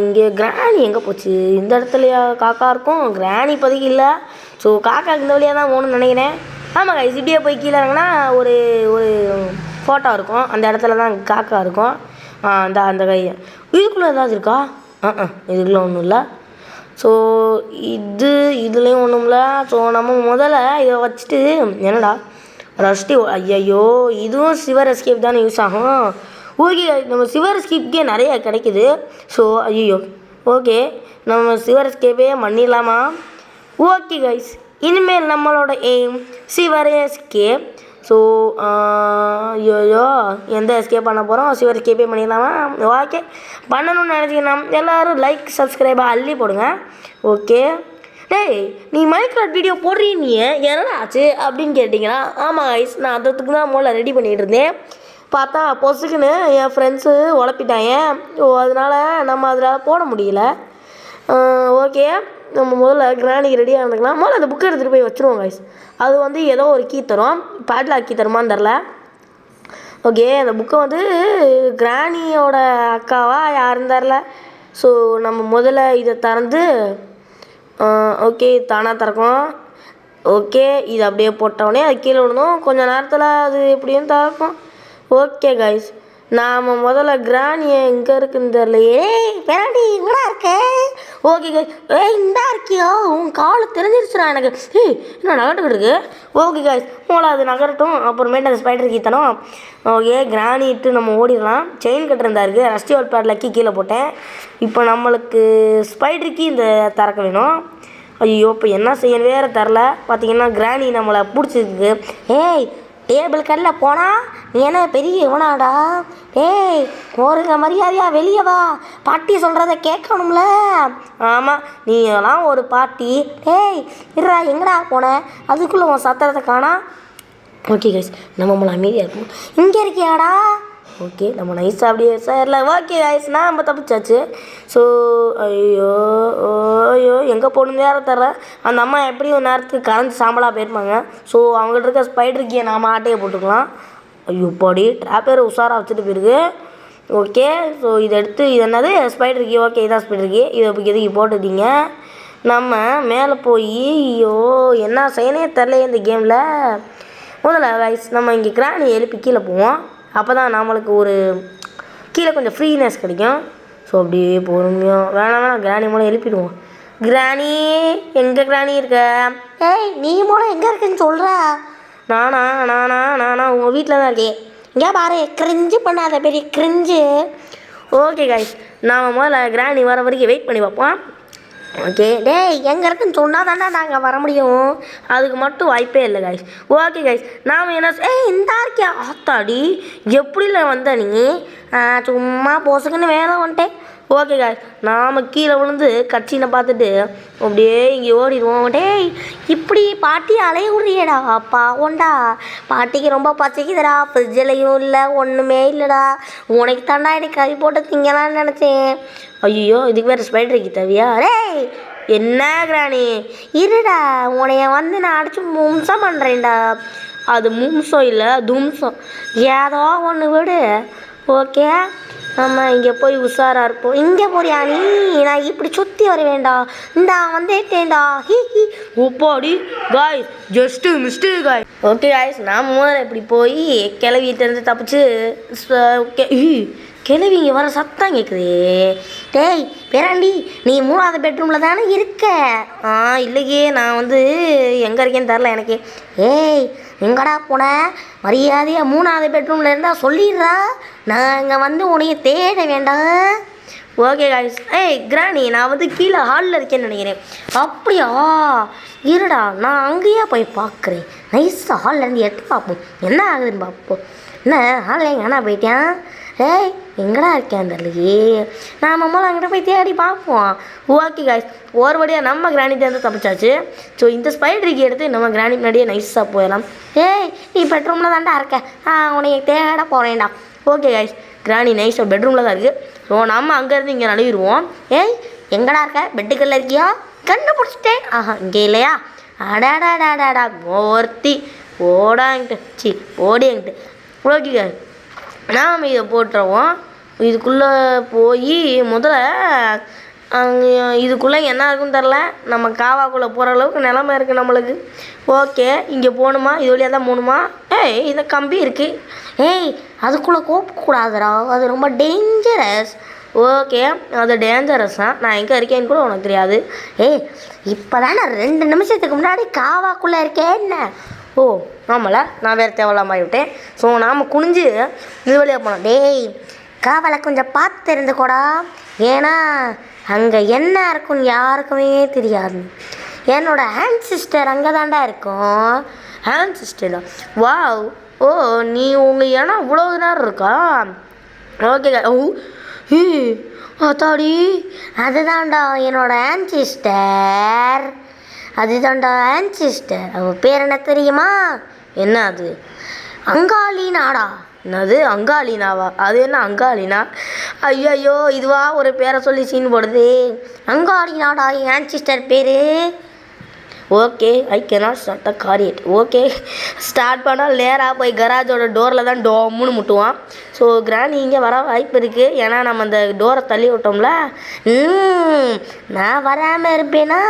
இங்கே கிராணி எங்கே போச்சு? இந்த இடத்துலையா காக்கா இருக்கும்? கிராணி இப்போதைக்கு இல்லை. ஸோ காக்கா இந்த வழியாக தான் போகணும்னு நினைக்கிறேன். ஆமாம் கைஸ், இப்படியே போய் கீழே இறங்கினா ஒரு ஒரு ஃபோட்டோ இருக்கும். அந்த இடத்துல தான் காக்கா இருக்கும். அந்த கை இதுக்குள்ளே ஏதாவது இருக்கா? இதுக்குள்ளே ஒன்றும் இல்லை. ஸோ இதுலேயும் ஒன்றும் இல்லை. ஸோ நம்ம முதல்ல இதை வச்சுட்டு என்னடா ரஷ்டி, ஐயோ இதுவும் சிவர் எஸ்கேப் தானே யூஸ் ஆகும். ஓகே, நம்ம சிவர் எஸ்கேப்கே நிறைய கிடைக்குது. ஸோ ஐயோ, ஓகே நம்ம சிவர் எஸ்கேப்பே பண்ணிடலாமா? ஓகே கைஸ், இனிமேல் நம்மளோட எய்ம் சிவர் எஸ்கேப். ஸோ ஐயோ எந்த எஸ்கேப் பண்ண போகிறோம்? சிவர் எஸ்கேப்பே பண்ணிடலாமா? ஓகே, பண்ணணும்னு நினச்சிங்கன்னா எல்லோரும் லைக் சப்ஸ்கிரைபாக அள்ளி போடுங்க. ஓகே, நீ மைக்ராஃப்ட் வீடியோ போடுறீ, நீ என்னடா ஆச்சு அப்படின்னு கேட்டிங்கன்னா, ஆமாம் கைஸ், நான் அதுக்கு தான் முதல்ல ரெடி பண்ணிகிட்டு இருந்தேன். பார்த்தா பொசுக்குன்னு என் ஃப்ரெண்ட்ஸு உழப்பிட்டாங்க. அதனால் நம்ம அதில் போட முடியல. ஓகே, நம்ம முதல்ல கிராணிக்கு ரெடியாக இருந்துக்கலாம். முதல்ல அந்த புக்கை எடுத்துகிட்டு போய் வச்சுருவோம் கைஸ். அது வந்து ஏதோ ஒரு கீ தரும், பேட்லாக் கீ தருமான்னு தெரில. ஓகே, அந்த புக்கை வந்து கிராணியோட அக்காவா யாருன்னு தெரில. ஸோ நம்ம முதல்ல இதை திறந்து ஓகே தானாக திறக்கும். ஓகே, இது அப்படியே போட்டோடனே அது கீழே விடணும். கொஞ்சம் நேரத்தில் அது எப்படியும் திறக்கும். ஓகே கைஸ், நாம் முதல்ல கிராணியை எங்கே இருக்குன்னு தெரியலையே. வேணாண்டி எங்கடா இருக்க? ஓகே கைஸ், இந்தா இருக்கியோ? உன் காலு தெரிஞ்சிருச்சுடா எனக்கு. என்ன நகட்டுக்கிட்டு இருக்கு? ஓகே கைஸ், அது நகரட்டும். அப்புறமேட்டு அந்த ஸ்பைடர் கீத்தணும். ஓகே, கிராணி இட்டு நம்ம ஓடிடலாம். செயின் கட்டுறதா இருக்குது. ரஸ்டி வால் பேட்லக்கி கீழே போட்டேன். இப்போ நம்மளுக்கு ஸ்பைடருக்கு இந்த திறக்க வேணும். ஐயோ, இப்போ என்ன செய்யணும் வேறு தெரில. பார்த்தீங்கன்னா கிராணி நம்மளை பிடிச்சிருக்கு. டேபிள் கடையில் போனால் நீ என்ன பெரிய இவனாடா? ஒரு மரியாதையாக வெளியே வா, பாட்டி சொல்கிறத கேட்கணும்ல. ஆமாம், நீ எல்லாம் ஒரு பாட்டி. இருடா, எங்கடா போனேன்? அதுக்குள்ளே உன் சத்திரத்தை காணா. ஓகே கைஸ், நம்ம அமைதியாக இருக்கும். இங்கே இருக்கியாடா? ஓகே, நம்ம நைஸாக அப்படியே சார்ல. ஓகே கைஸ், நம்ம தப்பிச்சாச்சு. ஸோ ஐயோ எங்கே போகணுன்னு வேறு தர்ற. அந்த அம்மா எப்படியும் நேரத்துக்கு கரைஞ்சி சாம்பலாக போயிருப்பாங்க. ஸோ அவங்கள்ட்ட இருக்க ஸ்பைடருக்கே நாம் ஆட்டையை போட்டுக்கலாம். ஐயோ பாடி ட்ராப்பேர் உஷாராக வச்சுட்டு போயிருக்கு. ஓகே, ஸோ இதை எடுத்து இது என்னது ஸ்பைடருக்கி. ஓகே, இதான் ஸ்பைடருக்கி. இதை இதுக்கு போட்டுட்டீங்க. நம்ம மேலே போய் ஐயோ என்ன செய்யனே தெரிலையே இந்த கேமில். முதல்ல கைஸ், நம்ம இங்கே கிராணி எழுப்பி கீழே போவோம். அப்போ தான் நம்மளுக்கு ஒரு கீழே கொஞ்சம் ஃப்ரீனஸ் கிடைக்கும். ஸோ அப்படியே பொறுமையாக வேணாம் கிராணி மூலம் எழுப்பிடுவோம். கிராணி எங்கே கிராணி இருக்க? நீ மூலம் எங்கே இருக்குன்னு சொல்கிற? நானா உங்கள் வீட்டில் தான் இருக்கேன். இங்கே பாரு, கிரிஞ்சு பண்ணாத பெரிய கிரிஞ்சு. ஓகே கைஸ், நாம் முதல்ல கிராணி வர வரைக்கும் வெயிட் பண்ணி பார்ப்போம். ஓகே, எங்கே இருக்குன்னு சொன்னால் தானே நாங்கள் வர முடியும். அதுக்கு மட்டும் வாய்ப்பே இல்லை கைஸ். ஓகே கைஸ், நாம் என்ன இந்த இருக்கியா? ஆத்தாடி எப்படில வந்த நீ? சும்மா போசுக்குன்னு வேலை வந்துட்டேன். ஓகே காய்ஸ், நாம் கீழே விழுந்து கட்சினை பார்த்துட்டு அப்படியே இங்கே ஓடிடுவோம். டேய் இப்படி பாட்டி அலைய விட்றியடா பாவண்டா, பாட்டிக்கு ரொம்ப பச்சைக்குதுடா, ஃப்ரிட்ஜிலையும் இல்லை ஒன்றுமே இல்லைடா, உனக்கு தாண்டா எனக்கு கறி போட்டு திங்கலான்னு நினச்சேன். ஐயோ இதுக்கு வேறு ஸ்பைடருக்கு தேவையா? டேய் என்ன கிராணி இருடா, உனைய வந்து நான் அடிச்சு மும்சம் பண்ணுறேன்டா. அது மும்சம் இல்லை தும்சம், ஏதோ ஒன்று விடு. ஓகே நம்ம இங்கே போய் உஷாராக இருப்போம். இங்கே போறியா நீ? நான் இப்படி சுற்றி வர வேண்டாம், இந்தா வந்துட்டேன்டா. ஹி ஹி உப்பாடி guys, just mistake guy. Okay guys, நான் முதல்ல இப்படி போய் கிளவிட்டேருந்து தப்பிச்சு கிளவி இங்கே வர சத்தம் கேட்குது. டேய் பேராண்டி, நீ 3வது பெட்ரூமில் தானே இருக்க? இல்லையே, நான் வந்து எங்கே இருக்கேன்னு தெரில எனக்கு. ஏய் எங்கடா போன? மரியாதையாக 3வது பெட்ரூமில் இருந்தால் சொல்லிடுறா, நான் இங்கே வந்து உன்னைய தேட வேண்டாம். Okay guys. ஏய் கிராணி, நான் வந்து கீழே ஹாலில் இருக்கேன்னு நினைக்கிறேன். அப்படியா? இருடா நான் அங்கேயே போய் பார்க்குறேன். நைஸாக ஹால்லேருந்து எட்டு பார்ப்போம் என்ன ஆகுதுன்னு பார்ப்போம். என்ன ஹாலில் எங்கே அண்ணா போயிட்டேன்? ஏய் எங்கடா இருக்கேன் தெரியலையே, நாம் மூலம் அங்கிட்ட போய் தேடி பார்ப்போம். ஓகே காய்ஸ், ஒரு வழியாக நம்ம கிராணிட்டேருந்து தப்பிச்சாச்சு. ஸோ இந்த ஸ்பைடருக்கு எடுத்து நம்ம கிராணி முன்னாடியே நைஸாக போயிடலாம். ஏய் நீ பெட்ரூமில் தான்டா இருக்க, உன்னை தேட போகிறேன்டா. ஓகே காய்ஸ், கிராணி நைஸாக பெட்ரூமில் தான் இருக்குது. ஸோ நம்ம அங்கேருந்து இங்கே நழுவிடுவோம். ஏய் எங்கடா இருக்க? பெட்டுக்குள்ளே இருக்கியா? கண்டுபிடிச்சிட்டேன். இங்கே இல்லையா? அடாடாடாடாடா ஒருத்தி ஓடாங்கிட்டு ஓடிங்கிட்டு. ஓகே காய்ஸ், நாம் இதை போட்டுருவோம். இதுக்குள்ளே போய் முதல்ல இதுக்குள்ளே என்ன இருக்குன்னு தெரில, நம்ம காவாக்குள்ளே போகிற அளவுக்கு நிலமை இருக்குது நம்மளுக்கு. ஓகே இங்கே போகணுமா? இது வழியாக தான் போகணுமா? ஏய் இந்த கம்பி இருக்குது. ஏய் அதுக்குள்ளே கோப்பக்கூடாதுடா, அது ரொம்ப டேஞ்சரஸ். ஓகே அது டேஞ்சரஸ் தான், நான் எங்கே இருக்கேன்னு கூட உனக்கு தெரியாது. ஏய் இப்போ தானே 2 நிமிஷத்துக்கு முன்னாடி காவாக்குள்ளே இருக்கேன் என்ன? ஓ ஆமாம்ல, நான் வேறு தேவையில்லாம ஆகிவிட்டேன். ஸோ நாம் குனிஞ்சு இது வழியாக போனோம். டேய் காவலை கொஞ்சம் பார்த்து இருந்துக்கூடா, ஏன்னா அங்கே என்ன இருக்குன்னு யாருக்குமே தெரியாது. என்னோடய ஹேண்ட் சிஸ்டர் அங்கே தாண்டா இருக்கும். ஹேண்ட் சிஸ்டர் தான். வாவ். ஓ நீ உங்கள் ஏன்னா இவ்வளோ நேரம் இருக்கா? ஓகே. ஓ அத்தாடி, அதுதான்டா என்னோட ஹேண்ட் சிஸ்டர், அதுதான்டா ஹேண்ட் சிஸ்டர். அவள் பேர் என்ன தெரியுமா? என்ன அது? அங்காளினாடா. என்னது அங்காளினாவா? அது என்ன அங்காளினா? ஐயோ இதுவா ஒரு பேரை சொல்லி சீன் போடுது. அங்காளினாடா என் ஹேண்ட் சிஸ்டர் பேர். Okay I cannot start the car it. Okay start பண்ணால் நேராக போய் கராஜோட டோரில் தான் டோம்னு முட்டுவான். ஸோ கிராணி இங்கே வர வாய்ப்பு இருக்குது, ஏன்னா நம்ம அந்த டோரை தள்ளி விட்டோம்ல. நான் வராமல் இருப்பேனா?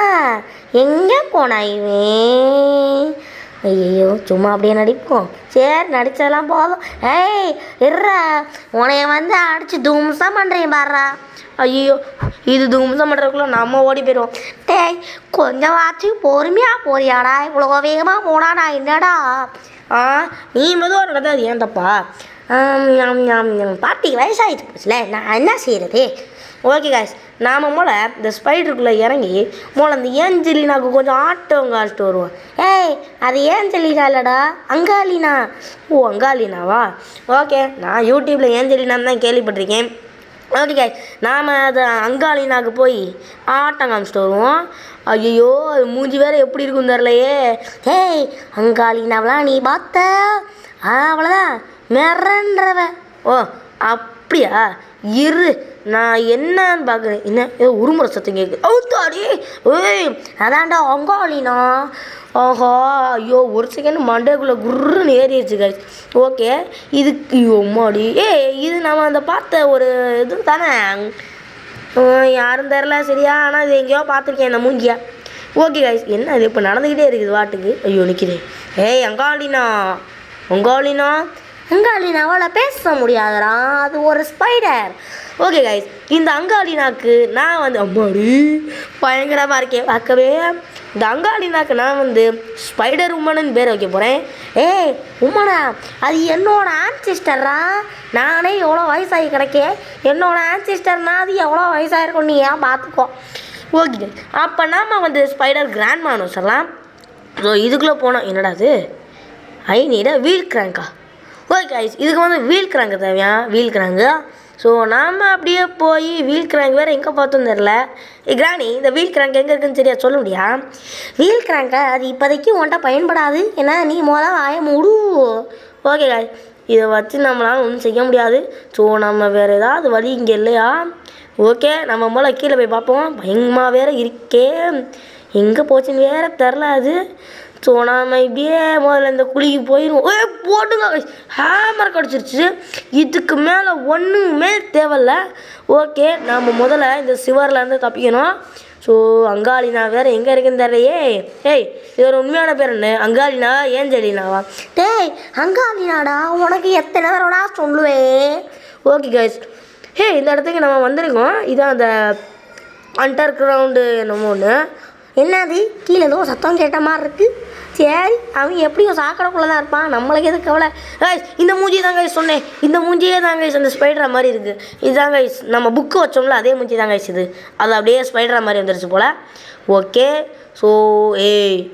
எங்கே போனா இவன்? ஐயோ சும்மா அப்படியே நடிப்போம். சரி நடித்ததெல்லாம் போதும். ஏய் இருறா, உனைய வந்து அடித்து தும்சம் பண்ணுறேன் பாடுறா. ஐயோ இது தும்சம் பண்ணுறதுக்குள்ள நம்ம ஓடி போயிடுவோம். டேய் கொஞ்சம் வாச்சு பொறுமையாக போறியாடா, இவ்வளோ வேகமாக போனாடா என்னடா? நீ மெதுவாக நடந்தது அது ஏன் தப்பா? பாட்டிக்கு வயசாகிட்டு போச்சுல, நான் என்ன செய்கிறது? ஓகே காய்ஸ், நாம் மூளை இந்த ஸ்பைடருக்குள்ளே இறங்கி மூளை அந்த ஏஞ்சலினாவுக்கு கொஞ்சம் ஆட்டவங்க அழைச்சிட்டு வருவோம். ஏய் அது ஏஞ்சலினா இல்லைடா, அங்காளினா. ஓ அங்காளினாவா? ஓகே நான் யூடியூப்பில் ஏஞ்சலினான்னு தான் கேள்விப்பட்டிருக்கேன். ஓகே காய்ஸ், நாம் அதை அங்காளினாவுக்கு போய் ஆட்டம் காமிச்சிட்டு வருவோம். ஐயோ அது மூஞ்சி வேறு எப்படி இருக்குன்னு தெரிலையே. ஏய் அங்காளினாவெலாம் நீ பார்த்த? அவ்வளோதான் மிரன்றவ. ஓ அப்படியா? இரு நான் என்னன்னு பார்க்குறேன். என்ன ஏதோ உருமுறை சத்தம் கேட்குது. தாடி ஏய் அதான்டா அங்காளினா. ஆஹா ஐயோ ஒரு செகண்ட் மண்டைக்குள்ளே குர்ருன்னு ஏறிடுச்சு காய்ஸ். ஓகே இதுக்கு மாடி இது நம்ம அந்த பார்த்த ஒரு இது தானே, யாரும் தெரில சரியா, ஆனால் இது எங்கேயோ பார்த்துருக்கேன் இந்த மூங்கியா. ஓகே காய்ஸ், என்ன இது இப்போ நடந்துக்கிட்டே இருக்குது வாட்டுக்கு. ஐயோ நிற்கிறேன். ஏய் அங்காளினா, அங்காளினா அங்காளினாவால் பேச முடியாதரா, அது ஒரு ஸ்பைடர். ஓகே கைஸ், இந்த அங்காளினாக்கு நான் வந்து அம்மாடி பயங்கரமாக இருக்கேன் பார்க்கவே. இந்த அங்காளினாக்கு நான் வந்து ஸ்பைடர் உமனுன்னு பேர் வைக்க போகிறேன். ஏய் உமனா, அது என்னோட ஆன்சிஸ்டரா. நானே எவ்வளோ வயசாகி கிடைக்கேன், என்னோட ஆன்சிஸ்டர்னா அது எவ்வளோ வயசாகிருக்கும் நீ ஏன் பார்த்துக்கோ. ஓகே அப்போ நாம் வந்து ஸ்பைடர் கிராண்ட்மான்னு வச்சிடலாம். ஸோ இதுக்குள்ளே போனோம். என்னடா அது? ஐ நீட வீல் கிராங்கா. ஓகே கைஸ், இதுக்கு வந்து வீல் கிராங்கு தேவையா? Wheel crank. ஸோ நாம் அப்படியே போய் வீல் கிராங்க் வேறு எங்கே பார்த்தோம் தெரில. கிராணி இந்த வீல் கிராங்க் எங்கே இருக்குன்னு சரியா சொல்ல முடியா? வீல் கிராங்கை அது இப்போதைக்கு உன்ட்ட பயன்படாது. ஏன்னா நீ ஆய மூடு. ஓகே காய், இதை வச்சு நம்மளால் ஒன்றும் செய்ய முடியாது. ஸோ நம்ம வேறு ஏதாவது வழி இங்கே இல்லையா? ஓகே, நம்ம மூலம் கீழே போய் பார்ப்போம். பயங்கரமாக வேறு இருக்கே, எங்கே போச்சுன்னு வேறு தெரில அது. ஸோ நாம் இப்படியே முதல்ல இந்த குழிக்கு போயிடுவோம். போட்டுங்க, ஹேமர் கிடச்சிருச்சு. இதுக்கு மேலே ஒன்றுமே தேவையில்ல. ஓகே, நாம் முதல்ல இந்த சிவர்லேருந்து தப்பிக்கணும். ஸோ அங்காளினா வேறு எங்கே இருக்குன்னு தெரியலையே. ஏய், இது ஒரு உண்மையான பேர் என்ன? அங்காளினா ஏஞ்சலினாவா? டேய் அங்காளினாடா, உனக்கு எத்தனை தடவைடா சொல்லுவேன். ஓகே கைஸ், இந்த இடத்துக்கு நம்ம வந்திருக்கோம். இதான் அந்த அண்டர் கிரவுண்டு என்னமோ ஒன்று. என்னது கீழே ஏதோ சத்தம் கேட்ட மாதிரி இருக்குது. சரி, அவன் எப்படியும் சாக்கடைக்குள்ளே தான் இருப்பான், நம்மளுக்கு எதுக்கு கவலை. கைஸ், இந்த மூஞ்சியை தான் கைஸ் சொன்னேன். இந்த மூஞ்சியே தான் கைஸ் அந்த ஸ்பைடர் மாதிரி இருக்குது. இதுதான் கைஸ் நம்ம புக்கு வச்சோம்ல, அதே மூஞ்சி தான் கைஸ் இது. அது அப்படியே ஸ்பைடர் மாதிரி வந்துருச்சு போல். ஓகே, ஸோ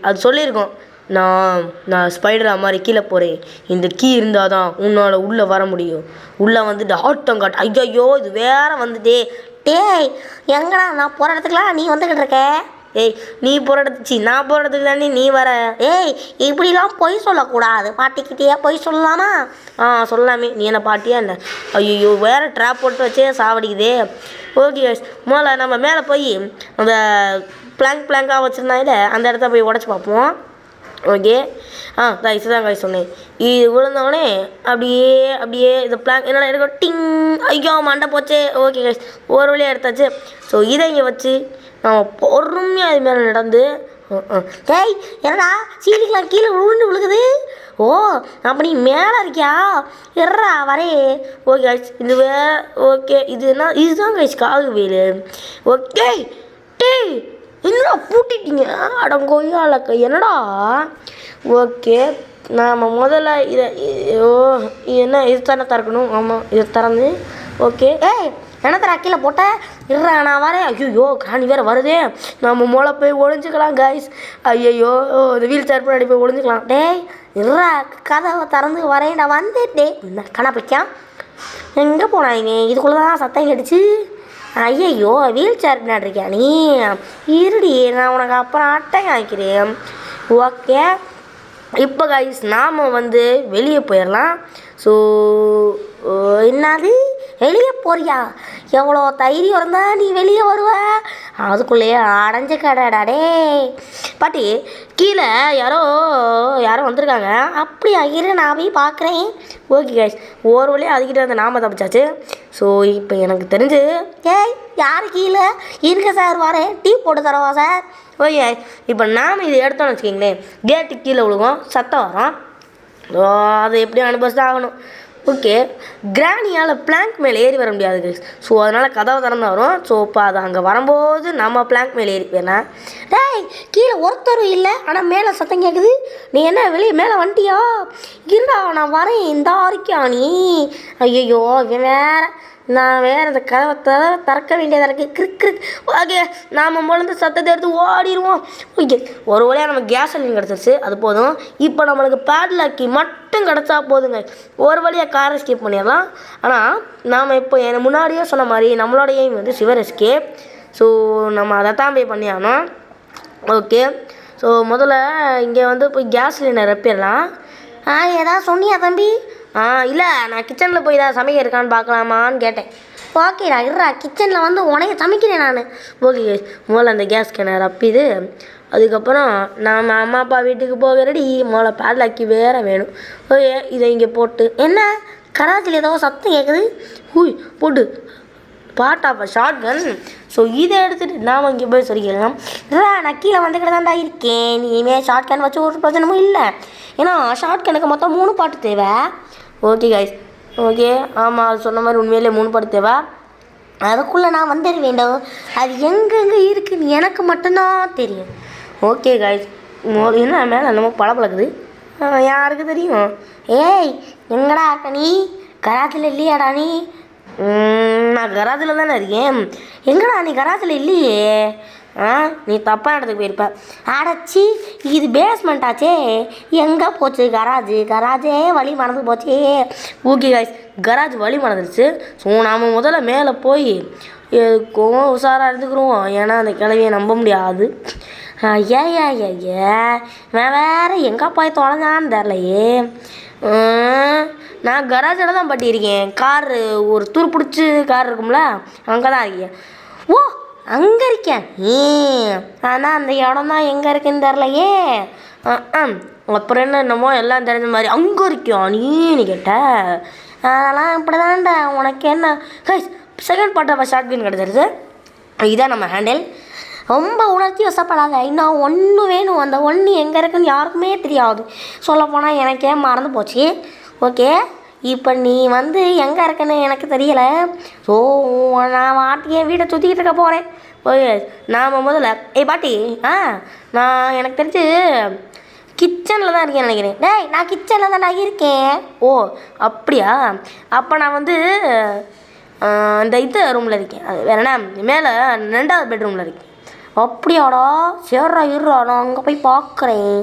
அது சொல்லியிருக்கோம், நான் ஸ்பைடரா மாதிரி கீழே போகிறேன். இந்த கீ இருந்தால் தான் உன்னால் உள்ளே வர முடியும். உள்ளே வந்துட்டு ஆட்டம் காட்டு. ஐயோ, இது வேற வந்துட்டே. டேய் எங்கடா நான் போகிற இடத்துக்குலாம் நீ வந்துக்கிட்டு இருக்க? நீ போகிற இடத்துக்கு நான் போகிற இடத்துக்கு தானே நீ வர. இப்படிலாம் பொய் சொல்லக்கூடாது. பாட்டிக்கிட்டேயே பொய் சொல்லலாமா? சொல்லலாமே. நீ என்ன பாட்டியா என்ன? ஐயோ, வேறு ட்ராப் போட்டு வச்சே சாவடிக்குதே. ஓகே கைஸ், முதல்ல நம்ம மேலே போய் அந்த பிளாங்காக வச்சுருந்தாங்க அந்த இடத்த போய் உடச்சி பார்ப்போம். ஓகே, கைஸ் தான் கைஸ் சொன்னேன். இது விழுந்தவொடனே அப்படியே இந்த பிளாங்க் என்னடா இருக்கும், டிங், ஐயோ மண்டை போச்சே. ஓகே கைஸ், ஒரு வழியாக எடுத்தாச்சு. ஸோ இதை இங்கே வச்சு நம்ம பொறுமையாக இது மேலே நடந்து. டேய் என்னடா சீலிக்கலாம் கீழே விழுகுது. அப்போ நீ மேலே இருக்கியா? எறா வரே. ஓகே கைஸ், இது ஓகே, இதுதான் கைஸ் காகு வேலு. ஓகே, டேய் என்னடா பூட்டிட்டீங்க அடங்கோயாலக்க, என்னடா? ஓகே, நாம் முதல்ல இதை என்ன இது தானே திறக்கணும். ஆமாம், இதை திறந்து. ஓகே, என்னத்தரா கீழே போட்ட? இருறா நான் வரேன். ஐயோ, காணி வேறு வருதே. நம்ம மூளை போய் ஒழிஞ்சிக்கலாம் கைஸ். ஐயோ, இந்த வீல் சேர் பின்னாடி போய் ஒழிஞ்சிக்கலாம். டேய் இருறா, கதவை திறந்து வரேன், நான் வந்துட்டே. என்ன கணப்பிடிக்கா? எங்கே போனாங்க? இதுக்குள்ளே தான் சத்தம் கேட்டுச்சு. ஐயோ, வீல் சேர் பின்னாடி இருக்கியா நீ? இருடி, நான் உனக்கு அப்புறம் அட்டை காய்க்கிறேன். ஓகே, இப்போ கைஸ் நாம் வெளியே போயிடலாம். ஸோ என்னது வெளியே போறியா? எவ்வளோ தைரியம் இருந்தால் நீ வெளியே வருவ? அதுக்குள்ளேயே அடைஞ்ச கடைடாடே. பாட்டி கீழே யாரோ வந்திருக்காங்க. அப்படியா? இரு நான் போய் பார்க்குறேன். ஓகே கைஸ், ஒரு வழியாக அதுக்கிட்ட வந்து நாம தப்பிச்சாச்சு. ஸோ இப்போ எனக்கு தெரிஞ்சு யார் கீழே இருக்க சார்? வரேன், டீ போட்டு தரவா சார்? ஓகே, இப்போ நாம் இது எடுத்தோன்னு வச்சுக்கிங்களேன், கேட்டு கீழே விழுகும், சத்தம் வரும். அதை எப்படியும் அனுபவிச்சு தான் ஆகணும். ஓகே, கிராணியால் பிளாங்க் மேலே ஏறி வர முடியாது கைஸ். ஸோ அதனால் கதவை திறந்து வரும். ஸோ இப்போ அது அங்கே வரும்போது நம்ம பிளாங்க் மேலே ஏறி போயிடலாம். டேய் கீழே ஒருத்தரும் இல்லை, ஆனால் மேலே சத்தம் கேட்குது. நீ என்ன வெளியே மேலே வந்துட்டியா? இருடா நான் வரேன், இந்த ஆரிக்கா நீ? ஐயோ, நான் வேறு இந்த கதவை திறக்க வேண்டியதாக இருக்குது. கிரிக். ஓகே, நாம் முழந்து சத்தத்தை எடுத்து ஓடிடுவோம். ஓகே, ஒரு வழியாக நம்ம கேஸ் சிலிண்டர் கிடச்சிருச்சு, அது போதும். இப்போ நம்மளுக்கு பேட்லாக்கி மட்டும் கிடச்சா போதுங்க. ஒரு வழியாக கார் எஸ்கேப் பண்ணிடலாம். ஆனால் நாம் இப்போ முன்னாடியே சொன்ன மாதிரி நம்மளோட எய்ம் சிவர் எஸ்கேப். ஸோ நம்ம அதை தான் போய் பண்ணியானோம். ஓகே, ஸோ முதல்ல இங்கே போய் கேஸ் சிலிண்டர் ரெப்பிடலாம். ஏதாவது சொன்னியா தம்பி? இல்லை, நான் கிச்சனில் போய் தான் சமைக்க இருக்கான்னு பார்க்கலாமான்னு கேட்டேன். ஓகேடா இருறா, கிச்சனில் உனைய சமைக்கிறேன் நான். ஓகே, முதல்ல அந்த கேஸ் கிணறு அப்பிது. அதுக்கப்புறம் நாம் அம்மா அப்பா வீட்டுக்கு போக ரெடி. முதல்ல பேட்லாக்கி வேறு வேணும். ஓகே, இதை இங்கே போட்டு. என்ன கராச்சியில் ஏதோ சத்தம் கேட்குது? போட்டு பாட்டாப்பா ஷார்ட் கன். ஸோ இதை எடுத்துகிட்டு நாம் இங்கே போய் சொல்லிக்கலாம். நான் கீழே வந்துக்கிட்டு தான்டா இருக்கேன். நீ இனிமேல் ஷார்ட் கன் வச்சு ஒரு பிரச்சனமும் இல்லை. ஏன்னா ஷார்ட் கனுக்கு மொத்தம் 3 பாட்டு தேவை. ஓகே கைஸ், ஓகே, ஆமாம், அது சொன்ன மாதிரி உண்மையிலே 3 பாட்டு தேவை. அதுக்குள்ளே நான் வந்துட வேண்டும். அது எங்கெங்கே இருக்குன்னு எனக்கு மட்டும்தான் தெரியும். ஓகே கைஸ், என்ன மேலே நம்ம பழகுது, யாருக்கு தெரியும்? எங்கடா இருக்க நீ? கராத்தில் இல்லையாடா நீ? நான் கராஜில் தானே இருக்கேன். எங்கடா நீ கராஜில் இல்லையே? நீ தப்பான இடத்துக்கு போயிருப்ப. அடைச்சி இது பேஸ்மெண்ட்டாச்சே, எங்கே போச்சு கராஜே வழி மறந்து போச்சே. ஓகே காய்ஸ், கராஜ் வழி மறந்துடுச்சு. ஸோ நாம் முதல்ல மேலே போய் எதுக்கும் உஷாராக இருந்துக்கிறோம். ஏன்னா அந்த கிழவியை நம்ப முடியாது. ஐயா நான் வேறு எங்கே போய் தொலைஞ்சான்னு தெரிலையே. நான் கராஜில் தான் பட்டியிருக்கேன். காரு ஒரு துரு பிடிச்சி கார் இருக்கும்ல, அங்கே தான் இருக்கேன். ஓ, அங்கே இருக்கேன். ஆனால் அந்த இடம் தான் எங்கே இருக்குன்னு தெரிலையே. அப்புறம் என்னமோ எல்லாம் தெரிஞ்ச மாதிரி அங்கே இருக்கியா நீ கேட்ட. அதெல்லாம் இப்படி தான்டா. உனக்கு என்ன guys, second part of shotgun கிடச்சிருச்சு. இதுதான் நம்ம ஹேண்டில். ரொம்ப உணர்த்தி வசப்படாத. இன்னும் ஒன்று வேணும். அந்த ஒன்று எங்கே இருக்குன்னு யாருக்குமே தெரியாது. சொல்லப்போனால் எனக்கே மறந்து போச்சு. ஓகே, இப்போ நீ எங்கே இருக்குன்னு எனக்கு தெரியலை. ஸோ நான் வாட்டிக்கு என் வீட்டை சுற்றிக்கிட்டு இருக்க போகிறேன். ஓகே, நாம் முதல்ல பாட்டி நான் எனக்கு தெரிஞ்சு கிச்சனில் தான் இருக்கேன்னு நினைக்கிறேன். டேய், நான் கிச்சனில் தான் நான் இருக்கேன். ஓ அப்படியா? அப்போ நான் இந்த ரூமில் இருக்கேன். அது வேறு என்ன, மேலே 2வது பெட்ரூமில் இருக்கேன். அப்படியாடா, சேர்றா இருறா, நான் அங்கே போய் பார்க்குறேன்.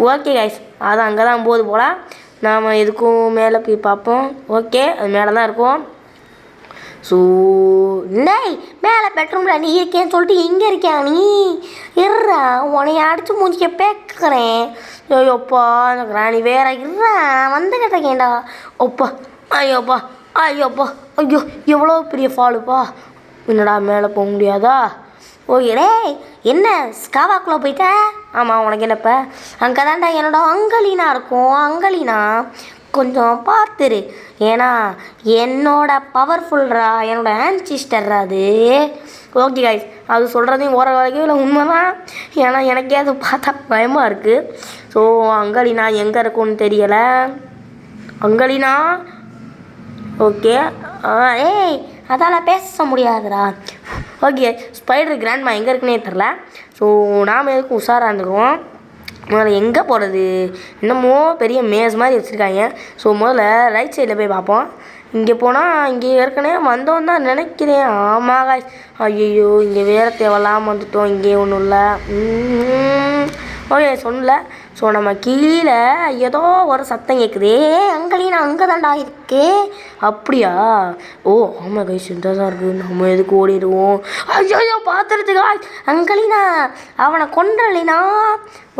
ஓகே கைஸ், அது அங்கே தான் போகுது போல். நாம் எதுக்கும் மேலே போய் பார்ப்போம். ஓகே, அது மேலே தான் இருக்கும். ஸோ டேய், மேலே பெட்ரூமில் நீ இருக்கேன்னு சொல்லிட்டு இங்கே இருக்கியா நீ? இருறா, உனைய அடித்து மூஞ்சிக்க பேக்கிறேன். ஐயோப்பா, அந்த ராணி வேற இருறா கேட்டேன்டா. ஒப்பா, ஐயோப்பா ஐயோ, எவ்வளோ பெரிய ஃபாலுப்பா. என்னடா மேலே போக முடியாதா? ஓகே டேய், என்ன ஸ்காவாக்குள்ளே போயிட்ட? ஆமாம், உனக்கு என்னப்போ? அங்கே தான்டா என்னோட அங்கலினா இருக்கும். அங்கலினா கொஞ்சம் பார்த்துரு. ஏன்னா என்னோட பவர்ஃபுல்ரா, என்னோட ஹேண்ட் சிஸ்டர்ரா அது. ஓகே காய்ஸ், அது சொல்கிறதையும் ஓர வரைக்கும் இல்லை, உண்மை தான். ஏன்னா எனக்கே அது பார்த்தா பயமாக இருக்குது. ஸோ அங்கலினா எங்கே இருக்குன்னு தெரியலை. அங்கலினா ஓகே. ஏய், அதால் பேச முடியாதுடா. ஓகே, ஸ்பைடர் கிராண்ட்மா எங்கே இருக்குன்னே தெரில. ஸோ நாம் எதுக்கும் உஷாராக இருந்துக்குவோம். முதல்ல எங்கே போகிறது? என்னமோ பெரிய மேஸ் மாதிரி வச்சுருக்காங்க. ஸோ முதல்ல ரைட் சைடில் போய் பார்ப்போம். இங்கே போனால் இங்கே ஏற்கனவே வந்தோம் தான் நினைக்கிறேன். ஆமாம் காய்ஸ், ஐயோ இங்கே வேறு தேவையில்லாமல் வந்துட்டோம். இங்கே ஒன்றும் இல்லை. ஓகே, சொல்லல. ஸோ நம்ம கீழே ஏதோ ஒரு சத்தம் கேட்குதே. அங்கேயும் நான் அங்கே தான்டா இருக்கு. அப்படியா? ஓ ஆமாம் கைஸ், இந்த தான் இருக்குது. நம்ம எதுக்கு ஓடிடுவோம். ஐயோ பார்த்துருச்சுக்கா, அங்கலினா அவனை கொன்றலினா.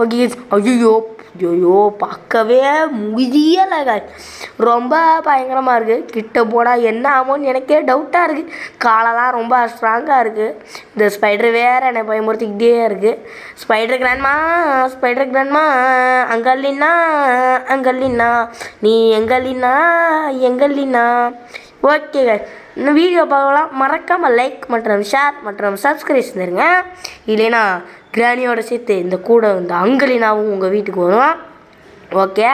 ஓகே, ஐயோ பார்க்கவே முடியலை காய். ரொம்ப பயங்கரமாக இருக்குது. கிட்ட போனால் என்ன ஆகும்னு எனக்கே டவுட்டாக இருக்குது. காலெல்லாம் ரொம்ப ஸ்ட்ராங்காக இருக்குது. இந்த ஸ்பைடர் வேறு என்னை பயமுறுத்திக்கிட்டே இருக்குது. ஸ்பைடர் கிராண்ட்மா அங்கல்லினா நீ எங்கல்லினா. ஓகே காய், இன்னும் வீடியோ பார்க்கலாம். மறக்காமல் லைக் மற்றும் ஷேர் மற்றும் சப்ஸ்கிரைப் செஞ்சுருங்க. இல்லைன்னா கிராணியோட சேர்த்து இந்த கூட இந்த அங்கலினாவும் உங்கள் வீட்டுக்கு வரும். ஓகே,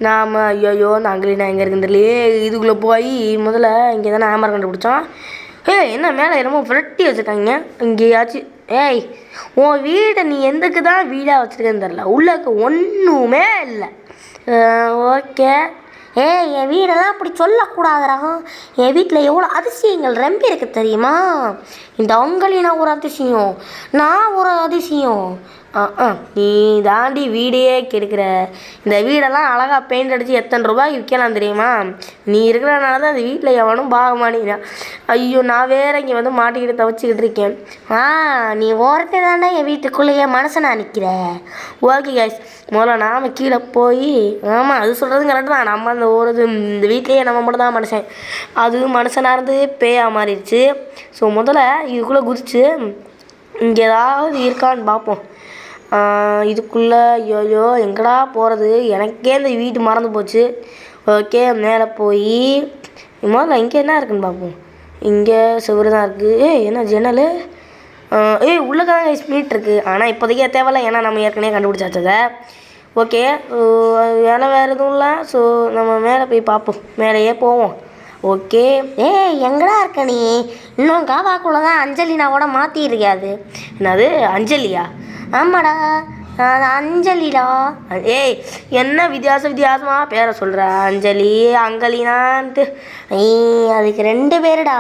நாம் ஐயோ இந்த அங்கலினா எங்கே இருக்குன்னு தெரியலையே. இதுக்குள்ளே போய் முதல்ல இங்கே தானே ஹேமர் கண்டுபிடிச்சோம். என்ன மேலே என்னமோ ஃப்ரெட்டி வச்சுருக்காங்க இங்கேயாச்சும். உன் வீடை நீ எந்தக்கு தான் வீடாக வச்சுருக்கேன்னு தெரில. உள்ளக்கு ஒன்றுமே இல்லை. ஓகே, என் வீடெல்லாம் அப்படி சொல்லக்கூடாதுடா. என் வீட்டில் எவ்வளோ அதிசயங்கள் ரொம்ப இருக்குது தெரியுமா? இந்த அங்கலினா ஒரு அதிசயம், நான் ஒரு அதிசயம். நீ தாண்டி வீடையே கெடுக்கிற. இந்த வீடெல்லாம் அழகாக பெயிண்ட் அடித்து எத்தனை ரூபாய்க்கு விற்கலாம் தெரியுமா? நீ இருக்கிறனால தான் அந்த வீட்டில் எவனும் பார்க்க மாட்டேங்கிறான். ஐயோ, நான் வேறு இங்கே மாட்டிக்கிட்டு தவச்சிக்கிட்டு இருக்கேன். நீ ஓரத்தை தாண்டா என் வீட்டுக்குள்ளேயே மனுஷனாக நிற்கிற. ஓகே கைஸ், முதல்ல நாம் கீழே போய், ஆமாம் அது சொல்கிறது கரெக்டு தான். நம்ம அந்த இந்த வீட்லேயே நம்ம மட்டும் தான் மனுஷன். அது மனுஷனாக இருந்து பேயாக மாறிடுச்சு. ஸோ முதல்ல இதுக்குள்ளே குதிச்சு இங்கே ஏதாவது இருக்கான்னு பார்ப்போம். இதுக்குள்ளே ஐயோ எங்கடா போகிறது? எனக்கே இந்த வீட்டு மறந்து போச்சு. ஓகே, மேலே போய் முதல்ல இங்கே என்ன இருக்குன்னு பார்ப்போம். இங்கே சுவரு தான் இருக்குது. என்ன ஜன்னல்? உள்ளே தான் ஸ்பீட் இருக்குது. ஆனால் இப்போதைக்கே தேவையில்ல, ஏன்னா நம்ம ஏற்கனவே கண்டுபிடிச்சாச்சதை. ஓகே, வேறு எதுவும் இல்லை. ஸோ நம்ம மேலே போய் பார்ப்போம். மேலேயே போவோம். ஓகே, எங்கடா இருக்க நீ? இன்னும் காவாக்குள்ளே தான் அஞ்சலினா கூட மாற்றிருக்காது. என்னது அஞ்சலியா? ஆமாடா, அது அஞ்சலிடா. ஏய் என்ன வித்தியாசமாக பேரை சொல்கிற? அஞ்சலி அங்கலினான்ட்டு. அதுக்கு 2 பேருடா.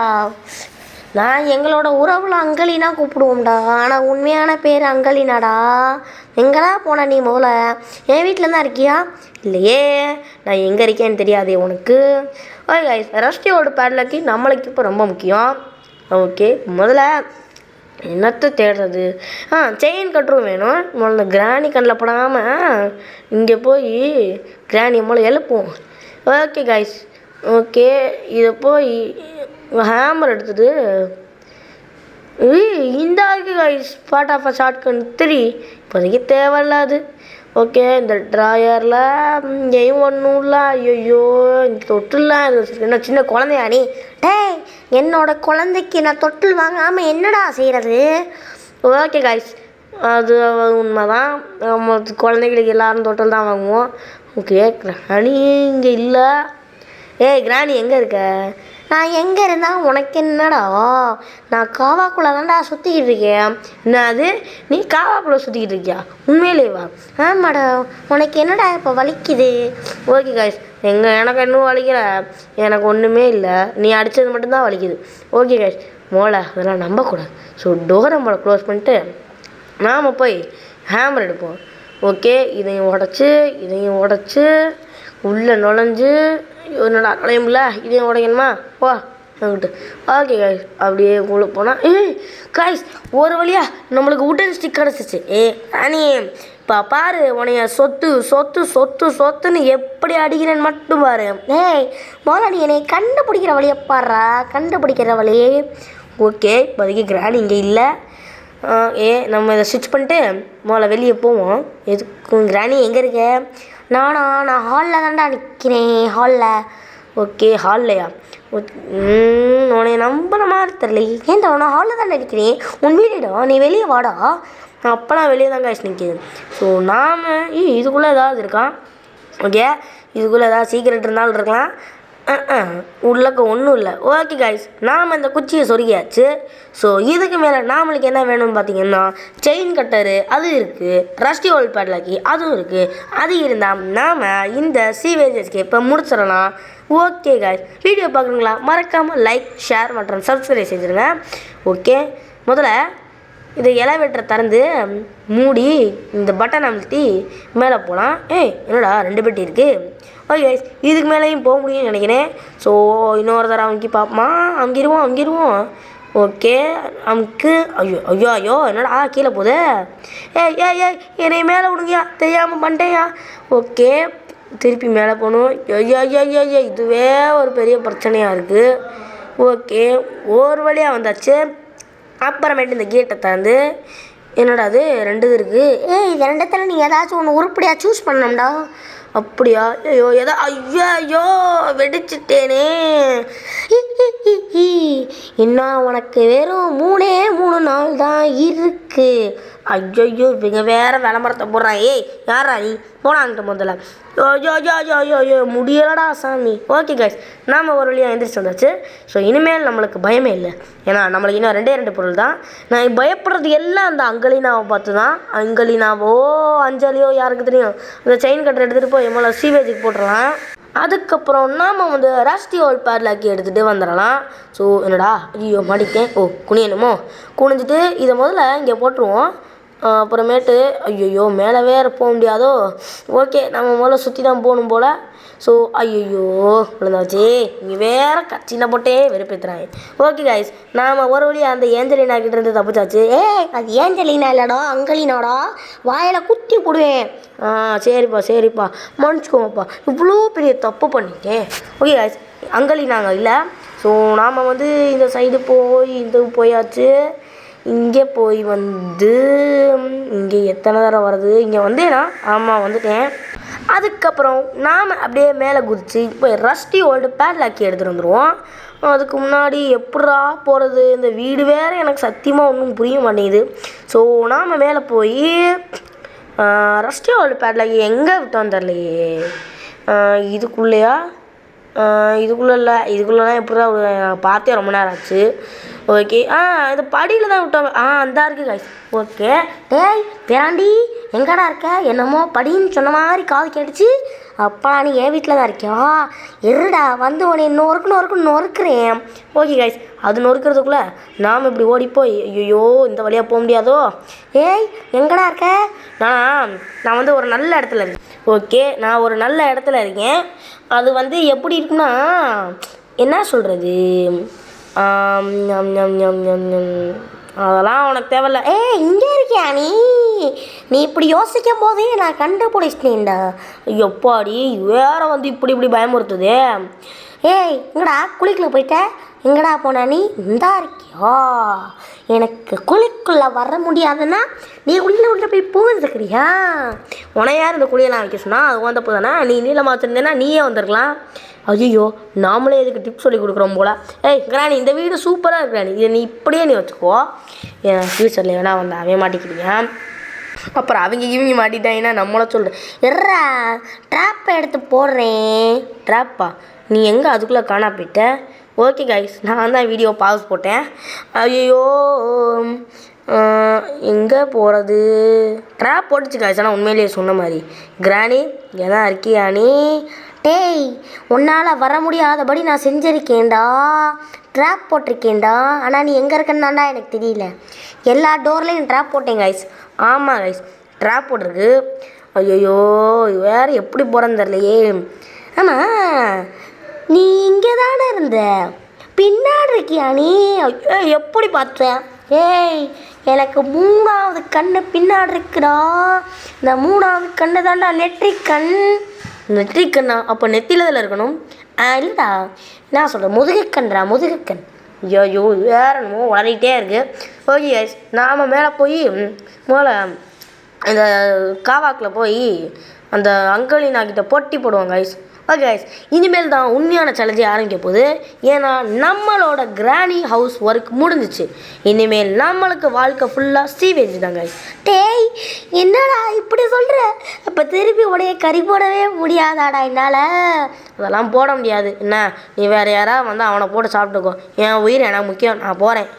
நான் எங்களோட உறவில் அங்கலினா கூப்பிடுவோம்டா. ஆனால் உண்மையான பேர் அங்கலினாடா. எங்கடா போன நீ முதல்ல? என் வீட்டில் தான் இருக்கியா? இல்லையே, நான் எங்கே இருக்கேன்னு தெரியாதே உனக்கு. ஓகே கைஸ், ரஷ்டியோட பேட்லக்கு நம்மளுக்கு இப்போ ரொம்ப முக்கியம். ஓகே, முதல்ல என்னத்தை தேடுறது? செயின் கட்டுரும் வேணும். முதல்ல கிராணி கண்ணில் படாமல் இங்கே போய் கிராணி மூலம் எழுப்போம். ஓகே கைஸ், ஓகே இதை போய் ஹேமர் எடுத்துட்டு இந்த ஆருக்கு guys part of a shotgun 3 இப்போதைக்கு தேவையில்லாது. ஓகே, இந்த ட்ராயரில் இங்கேயும் ஒன்றும் இல்லை. ஐயோ, இந்த தொட்டில்லாம் என்ன சின்ன குழந்தையா நீ? டேய், என்னோட குழந்தைக்கு நான் தொட்டில் வாங்காமல் என்னடா செய்கிறது? ஓகே கைஸ், அது உண்மை தான். நம்ம குழந்தைகளுக்கு எல்லோரும் தொட்டில் தான் வாங்குவோம். ஓகே, கிராணி இங்கே இல்லை. ஏய் கிராணி எங்கே இருக்க? நான் எங்கே இருந்தால் உனக்கு என்னடா? நான் காவாக்குள்ளே தான்டா சுற்றிக்கிட்டு இருக்கேன். என்னது, நீ காவாக்குள்ளே சுற்றிக்கிட்டு இருக்கியா? உண்மையிலேவா? ஆமாடா. உனக்கு என்னடா இப்போ வலிக்குது? ஓகே கைஸ், எனக்கு இன்னும் வலிக்கல. எனக்கு ஒன்றுமே இல்லை. நீ அடித்தது மட்டும்தான் வலிக்குது. ஓகே கைஸ், மோளை அதெல்லாம் நம்பக்கூடாது. ஸோ டோரை நம்மளை க்ளோஸ் பண்ணிட்டு நாம் போய் ஹேமர் எடுப்போம். ஓகே, இதையும் உடச்சி உள்ளே நுழைஞ்சு என்னடா நுழையும்ல, இதையும் உடைக்கணுமா? வா அங்கிட்டு. ஓகே கைஸ், அப்படியே உள்ள போனால் கைஸ் ஒரு வழியாக நம்மளுக்கு உடன் ஸ்டிக் கிடச்சிச்சு. அனி இப்போ பாரு, உனைய சொத்துன்னு எப்படி அடிக்கிறேன்னு மட்டும் பாரு. முதல்ல நீ என்னை கண்டுபிடிக்கிற வழியை பாடுறா, கண்டுபிடிக்கிற வழி. ஓகே, இப்போதைக்கு கிராண்ட் இங்கே இல்லை. நம்ம இதை ஸ்டிச் பண்ணிட்டு முதல்ல வெளியே போவோம். எதுக்கும் கிராணி எங்கே இருக்க? நான் ஹாலில் தான்டா நிற்கிறேன். ஹாலில். ஓகே, ஹால்லையா? உன்னை நம்புற மாதிரி தெரியல. ஏன்டா நான் ஹாலில் தான்டா நிற்கிறேன். உன் வீடுடா, நீ வெளியே வாடா. நான் அப்போலாம் வெளியே தான் காய்ச்சி நிற்கிது. ஸோ நாம் இதுக்குள்ளே ஏதாவது இருக்கான். ஓகே, இதுக்குள்ளே ஏதாவது சீக்கிரட் இருந்தாலும் இருக்கலாம். உள்ளக்க ஒன்றும் இல்லை. ஓகே கைஸ், நாம் இந்த குச்சியை சொருகியாச்சு. ஸோ இதுக்கு மேலே நாமளுக்கு என்ன வேணும்னு பார்த்தீங்கன்னா செயின் கட்டரு அது இருக்குது, ரஸ்டி ஓல்ட் பேட்லாக்கி அதுவும் இருக்குது. அது இருந்தால் நாம் இந்த சீவேஜ் எஸ்கேப்பை முடிச்சிடலாம். ஓகே கைஸ், வீடியோ பார்க்குறீங்களா? மறக்காமல் லைக், ஷேர் மற்றும் சப்ஸ்கிரைப் செஞ்சுருங்க. ஓகே, முதல்ல இதை எலவேட்டரை திறந்து மூடி இந்த பட்டன் அமுத்தி மேலே போகலாம். என்னடா 2 பெட்டி இருக்குது. ஓகே கைஸ், இதுக்கு மேலேயும் போக முடியும்னு நினைக்கிறேன். ஸோ இன்னொரு தடவை அமுக்கி பார்ப்போமா? அமுக்கிடுவோம். ஓகே, அமுக்கு. ஐயோ என்னடா கீழே போகுது? ஏய் என்னை மேலே விடுங்கயா, தெரியாமல் பண்ணிட்டேயா. ஓகே, திருப்பி மேலே போகணும். ஐயோ இதுவே ஒரு பெரிய பிரச்சனையாக இருக்குது. ஓகே, ஒரு வழியாக வந்தாச்சு. அப்புறமேட்டு இந்த கேட்டை திறந்து என்னடா அது 2 இது இருக்குது. இது 2த்தில் நீங்கள் ஏதாச்சும் ஒன்று உருப்படியாக சூஸ் பண்ணணும்டா. அப்படியா? ஐயோ வெடிச்சிட்டேனே. என்ன உனக்கு வெறும் 3 நாள் தான் இருக்குது. ஐயோ இவங்க வேறு விளம்பரத்தை போடுறான். யாரா நீ? போனாங்கிட்ட முதல்ல. ஐயோ முடியலடா சாமி. ஓகே கைஸ், நாம் ஒரு வழியாக எந்திரிச்சு வந்தாச்சு. ஸோ இனிமேல் நம்மளுக்கு பயமே இல்லை. ஏன்னா நம்மளுக்கு இன்னும் 2 பொருள் தான். நான் பயப்படுறது எல்லாம் அந்த அங்கலினாவை பார்த்து தான். அங்கலினாவோ அஞ்சலியோ யாருக்கு தெரியும். அந்த செயின் கட்டர் எடுத்துகிட்டு போய் எவ்வளோ சீவேஜுக்கு போட்டுடலாம். அதுக்கப்புறம் நாம் ரஸ்டி ஓல்ட் பேட்லாக்கி எடுத்துகிட்டு வந்துடலாம். ஸோ என்னடா ஐயோ மாட்டிக்கிட்டேன். குனியணுமோ? குனிஞ்சிட்டு இதை முதல்ல இங்கே போட்டுருவோம். அப்புறமேட்டு ஐயோ மேலே வேறு போக முடியாதோ. ஓகே, நம்ம முதல்ல சுற்றி தான் போகணும் போல். ஸோ ஐயோ விழுந்தாச்சு. இங்கே வேறு கட்சியில் போட்டே வெறுப்பேற்றுறாங்க. ஓகே கைஸ், நாம் ஒரு வழியாக அந்த ஏஞ்சலினா கிட்ட இருந்து தப்பிச்சாச்சு. அது ஏஞ்சலினா இல்லைடா, அங்கலினாடா. வாயில் குத்தி போடுவேன். சரிப்பா மன்னிச்சுக்கோங்கப்பா, இவ்வளோ பெரிய தப்பு பண்ணிட்டேன். ஓகே கைஸ், அங்கலினாங்க இல்லை. ஸோ நாம் இந்த சைடு போயாச்சு. இங்கே போய் இங்கே எத்தனை தடவை வருது? இங்கே வந்தேனா? ஆமாம் வந்துட்டேன். அதுக்கப்புறம் நாம் அப்படியே மேலே குதிச்சு போய் ரஸ்டி ஓல்டு பேட்லாக்கி எடுத்துகிட்டு வந்துடுவோம். அதுக்கு முன்னாடி எப்படா போகிறது? இந்த வீடு வேறு எனக்கு சத்தியமாக ஒன்றும் புரிய மாட்டேங்குது. ஸோ நாம் மேலே போய் ரஸ்டி ஓல்டு பேட்லாக்கி எங்கே விட்டோம் தெரியலையே. இதுக்குள்ளேயா? இதுக்குள்ளே இல்லை, இதுக்குள்ளெலாம் எப்படிதான் பார்த்தே ரொம்ப நேரம் ஆச்சு. ஓகே, இது படியில் தான் விட்டோம். அந்த இருக்குது கைஸ். ஓகே, டேய் பேராண்டி எங்கடா இருக்க? என்னமோ படின்னு சொன்ன மாதிரி காது கேட்டுச்சு. அப்பா நீ என் வீட்டில் தான் இருக்கியா? இருடா வந்து உன்னை நொறுக்குறேன். ஓகே கைஸ், அது நொறுக்கிறதுக்குள்ளே நாம் இப்படி ஓடிப்போய் ஐயோ இந்த வழியாக போக முடியாதோ. ஏய் எங்கடா இருக்க? நான் வந்து ஒரு நல்ல இடத்துல இருக்கேன். ஓகே, நான் ஒரு நல்ல இடத்துல இருக்கேன். அது வந்து எப்படி இருக்குன்னா, என்ன சொல்கிறது, அதெல்லாம் உனக்கு தேவையில்ல. இங்கே இருக்கியா நீ இப்படி யோசிக்கும் போதே நான் கண்டுபிடிச்சிட்டேன்டா. எப்பாடி வேற வந்து இப்படி பயமுறுத்துதே. எங்கடா குளிக்கல போயிட்ட? எங்கடா போனா நீ? இந்தா இருக்கியா? எனக்கு குளிக்குள்ளே வர முடியாதுன்னா நீ குளிக்கல போய் பூந்துக்கிறியா? உன யார் இந்த குளியெல்லாம் வைக்க சொன்னா? அது வந்த போதானே நீ நீளமாக வச்சுருந்தேன்னா நீயே வந்திருக்கலாம். ஐயோ நாமளே இதுக்கு டிப்ஸ் சொல்லி கொடுக்குறோம் போல. கிராணி இந்த வீடு சூப்பராக இருக்கு கிராணி, இதை நீ இப்படியே நீ வச்சுக்கோ. என் ஃப்யூச்சரில் வேணா வந்து அவன் மாட்டிக்கிறீங்க. அப்புறம் அவங்க மாட்டிட்டாங்கன்னா நம்மளை சொல்கிறேன். எர்ரா ட்ராப்பை எடுத்து போடுறேன். ட்ராப்பா? நீ எங்கே அதுக்குள்ளே காணா போயிட்ட? ஓகே கைஸ், நான் தான் வீடியோ பாஸ் போட்டேன். ஐயோ எங்கே போகிறது? ட்ராப் போட்டுச்சு கைஸ். ஆனால் உண்மையிலேயே சொன்ன மாதிரி கிராணி இங்கே தான் இருக்கியா நீ? டேய் உன்னால் வர முடியாதபடி நான் செஞ்சுருக்கேன்டா, ட்ராப் போட்டிருக்கேன்டா. ஆனால் நீ எங்கே இருக்கன்னு தான்டா எனக்கு தெரியல. எல்லா டோர்லேயும் ட்ராப் போட்டேன் கைஸ். ஆமாம் கைஸ், ட்ராப் போட்டிருக்கு. ஐயோ வேறு எப்படி போகிறேன்னு தெரியலையே. ஆமாம் நீ இங்கே தானே இருந்த, பின்னாடி இருக்கியா நீ? எப்படி பார்த்தேன்? எனக்கு 3வது கண்ணு பின்னாடி இருக்குடா. இந்த 3வது கண்ணு தான்டா நெற்றிக்கண்ணா? அப்போ நெத்தியில் இருக்கணும். இல்லைடா நான் சொல்கிறேன் முதுகுக்கண். ஐயோ வேற என்னமோ வளரிகிட்டே இருக்குது. ஓகே கைஸ், நாம் மேலே போய் முதல்ல இந்த காவாக்கில் போய் அந்த அங்கலினாக்கிட்ட போட்டி போடுவோம் கைஸ். ஓகே கைஸ், இனிமேல் தான் உண்மையான சேலஞ்சே ஆரம்பிக்க போகுது. ஏன்னா நம்மளோட கிராணி ஹவுஸ் ஒர்க் முடிஞ்சிச்சு. இனிமேல் நம்மளுக்கு வாழ்க்கை ஃபுல்லாக சீவேஜ் தான் கைஸ். டேய் என்னடா இப்படி சொல்கிற? அப்போ திருப்பி உடைய கறி போடவே முடியாதாடா என்னால்? அதெல்லாம் போட முடியாது. என்ன நீ வேறு யாராவது வந்து அவனை போட்டு சாப்பிட்டுக்கோ. என் உயிர் எனக்கு முக்கியம், நான் போகிறேன்.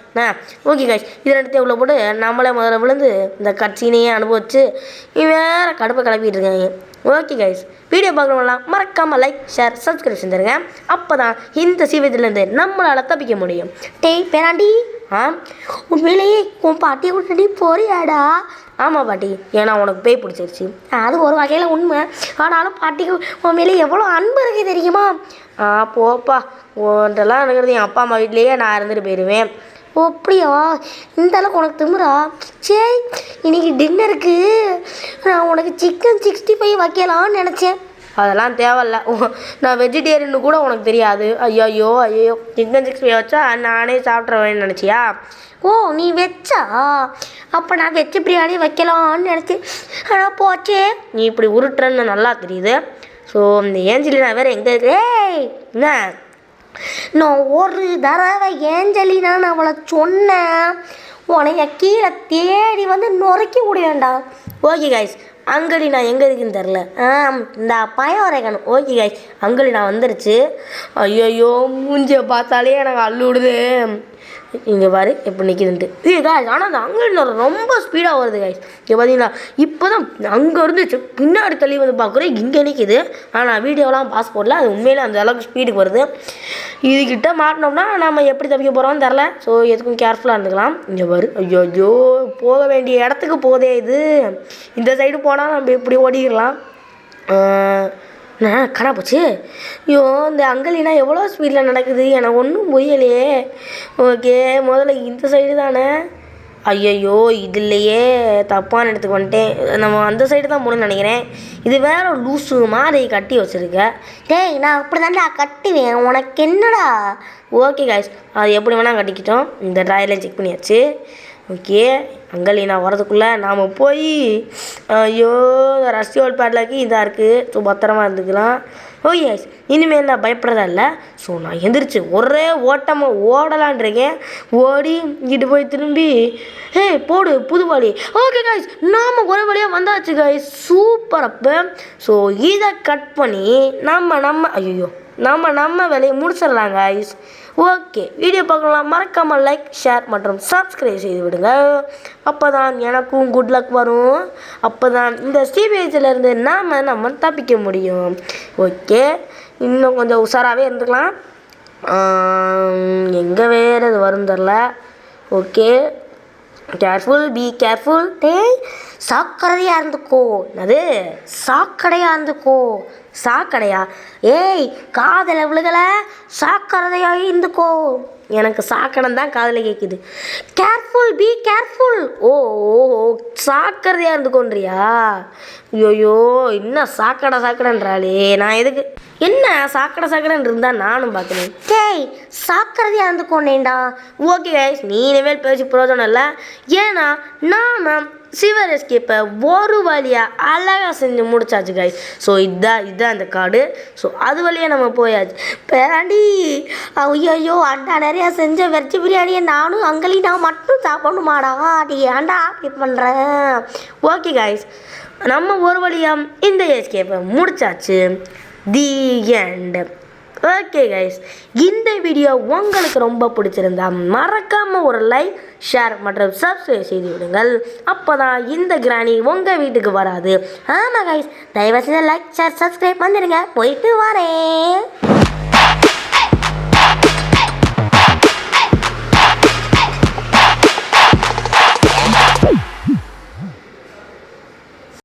ஓகே கைஸ், இது 2 டேபிளில் போட்டு நம்மளே முதல்ல விழுந்து இந்த கட்சினையே அனுபவிச்சு வேறு கடுப்பை கிளப்பிட்டு இருக்காங்க. ஓகே கைஸ், வீடியோ பார்க்குறவங்களாம் மறக்காமல் லைக் ஷேர் சப்ஸ்கிரிப்ஷன் தருங்க. அப்போ தான் இந்த சீவத்திலேருந்து நம்மளால் தப்பிக்க முடியும். டேய் பேராண்டி, உண்மையிலேயே உன் பாட்டியை விட்டுடி போறியாடா? ஆமாம் பாட்டி, ஏன்னா உனக்கு பேய் பிடிச்சிருச்சு. அது ஒரு வகையில் உண்மை. ஆனாலும் பாட்டிக்கு உன் மேலே எவ்வளோ அன்பு இருக்குது தெரியுமா? போப்பா, ஒன்றெல்லாம் இருக்கிறது என் அப்பா அம்மா வீட்லேயே நான் இருந்துட்டு போயிடுவேன். ஓ அப்படியா? இந்த அளவுக்கு உனக்கு திமுறா? சரி இன்றைக்கி டின்னருக்கு நான் உனக்கு சிக்கன் 65 வைக்கலான்னு நினச்சேன். அதெல்லாம் தேவையில்ல, நான் வெஜிடேரியன்னு கூட உனக்கு தெரியாது. ஐயோ சிக்கன் 65 வச்சா நானே சாப்பிட்றவேன்னு நினச்சியா? ஓ நீ வச்சா? அப்போ நான் வெஜ் பிரியாணி வைக்கலான்னு நினச்சேன். ஆனால் போச்சே, நீ இப்படி உருட்டுறன்னு நல்லா தெரியுது. ஸோ இந்த ஏஞ்சலினா வேறு எங்கே இருக்கு? என்ன நான் ஒரு தடவை ஏஞ்சலினான்னு அவளை சொன்னேன், உனைய கீழே தேடி வந்து நொறுக்கி விடுவேண்டா. ஓகே கைஸ், அங்கலினா எங்கே இருக்குன்னு தெரில. இந்த பயம் வரைக்கணும். ஓகே கைஸ், அங்கலினா வந்துருச்சு. ஐயோ மூஞ்சியை பார்த்தாலே எனக்கு அள்ளுடுது. இங்கே பாரு எப்படி நிற்கிதுன்ட்டு. காய்ஸ், ஆனால் அந்த அங்கலினா ரொம்ப ஸ்பீடாக வருது காய்ஸ். இங்கே பார்த்தீங்கன்னா இப்போ தான் அங்கே இருந்துச்சு, பின்னாடி தள்ளி வந்து பார்க்குறேன் இங்கே நிற்கிது. ஆனால் வீடியோலாம் பாஸ் போடல, அது உண்மையிலே அந்த அளவுக்கு ஸ்பீடுக்கு வருது. இதுக்கிட்ட மாட்டினோம்னா நம்ம எப்படி தப்பிக்க போகிறோம்னு தெரில. ஸோ எதுக்கும் கேர்ஃபுல்லாக இருந்துக்கலாம். இங்கே பாரு, ஐயோ போக வேண்டிய இடத்துக்கு போதே இது. இந்த சைடு போனால் நம்ம எப்படி ஓடிக்கலாம். காணா போச்சு. ஐயோ இந்த அங்கலினா எவ்வளோ ஸ்பீடில் நடக்குது, எனக்கு ஒன்றும் புரியலையே. ஓகே முதல்ல இந்த சைடு தானே. ஐயோ இதுலையே தப்பான இடத்துக்கு வந்துட்டேன். நம்ம அந்த சைடு தான் போகணும்னு நினைக்கிறேன். இது வேற லூஸு மாதிரி கட்டி வச்சுருக்க. டேய் நான் அப்படி தான்டா கட்டுவேன், உனக்கு என்னடா? ஓகே காய்ஸ், அது எப்படி வேணால் கட்டிக்கிட்டோம். இந்த ட்ராயெல்லாம் செக் பண்ணியாச்சு. ஓகே அங்கலினா வரதுக்குள்ளே நாம் போய் ஐயோ ரஸ்டியோல் பேட்லாக்கி இதாக இருக்குது. ஸோ பத்திரமா இருந்துக்கலாம். ஓகே கைஸ், இனிமேல் நான் பயப்படுறதா இல்லை. ஸோ நான் எந்திரிச்சு ஒரே ஓட்டமாக ஓடலான் இருக்கேன். ஓடி இங்கிட்டு போய் திரும்பி போடு புது வழி. ஓகே கைஸ், நாம் ஒரு வழியாக வந்தாச்சு கைஸ், சூப்பர். அப்போ ஸோ இதை கட் பண்ணி நம்ம ஐயோ நம்ம வேலையை முடிச்சிடலாம் கைஸ். ஓகே, வீடியோ பார்க்கலாம் மறக்காமல் லைக், ஷேர் மற்றும் சப்ஸ்கிரைப் செய்து விடுங்க. அப்போ தான் எனக்கும் குட் லக் வரும். அப்போ தான் இந்த சிபிஎஸ்சிலேருந்து நம்ம தப்பிக்க முடியும். ஓகே, இன்னும் கொஞ்சம் உஷாராகவே இருந்துக்கலாம். எங்கே வேறு இது வரும் தெரில. Okay, careful, be careful. டேய், சாக்கடையாக இருந்துக்கோ. அது சாக்கடையாக இருந்துக்கோ. சாக்கடையா? ஏய், காதலை விழுகலை, சாக்கடையாக இருந்துக்கோ. எனக்கு சாக்கடம் தான் காதில் கேட்குது. Careful, be careful. ஓ சாக்கடையாக இருந்துக்கோன்றியா? ஐயோ, இன்னும் சாக்கடைன்றாளே. நான் எதுக்கு என்ன சாக்கடைன்னு இருந்தால் நானும் பார்க்குறேன். டேய், சாக்கடையாக இருந்துக்கோண்டேண்டா. ஓகே கைஸ், நீ இனிமேல் பேசி பிரயோஜனம் இல்லை. ஏன்னா நாம் சிவர் எஸ்கேப்பை ஒரு வழியாக அழகாக செஞ்சு முடிச்சாச்சு கைஸ். ஸோ இதுதான் அந்த கார்டு. ஸோ அது வழியாக நம்ம போயாச்சு. பேராண்டி, ஐயோ அண்டா நிறையா செஞ்ச வெஜ் பிரியாணியை நானும் அங்கேயும் நான் மட்டும் சாப்பிடணுமாடா? அடி ஏன்டா அப்படி பண்ணுறேன்? ஓகே கைஸ், நம்ம ஒரு வழியாக இந்த எஸ்கேப்பை முடிச்சாச்சு. The end. ஓகே கைஸ், இந்த வீடியோ உங்களுக்கு ரொம்ப பிடிச்சிருந்தா மறக்காமல் ஒரு லைக், ஷேர் மற்றும் சப்ஸ்கிரைப் செய்து விடுங்கள். அப்போ தான் இந்த கிராணி உங்கள் வீட்டுக்கு வராது. ஆமாம் கைஸ், தயவு செஞ்சு லைக், ஷேர், சப்ஸ்கிரைப் பண்ணிடுங்க. போயிட்டு வரேன்.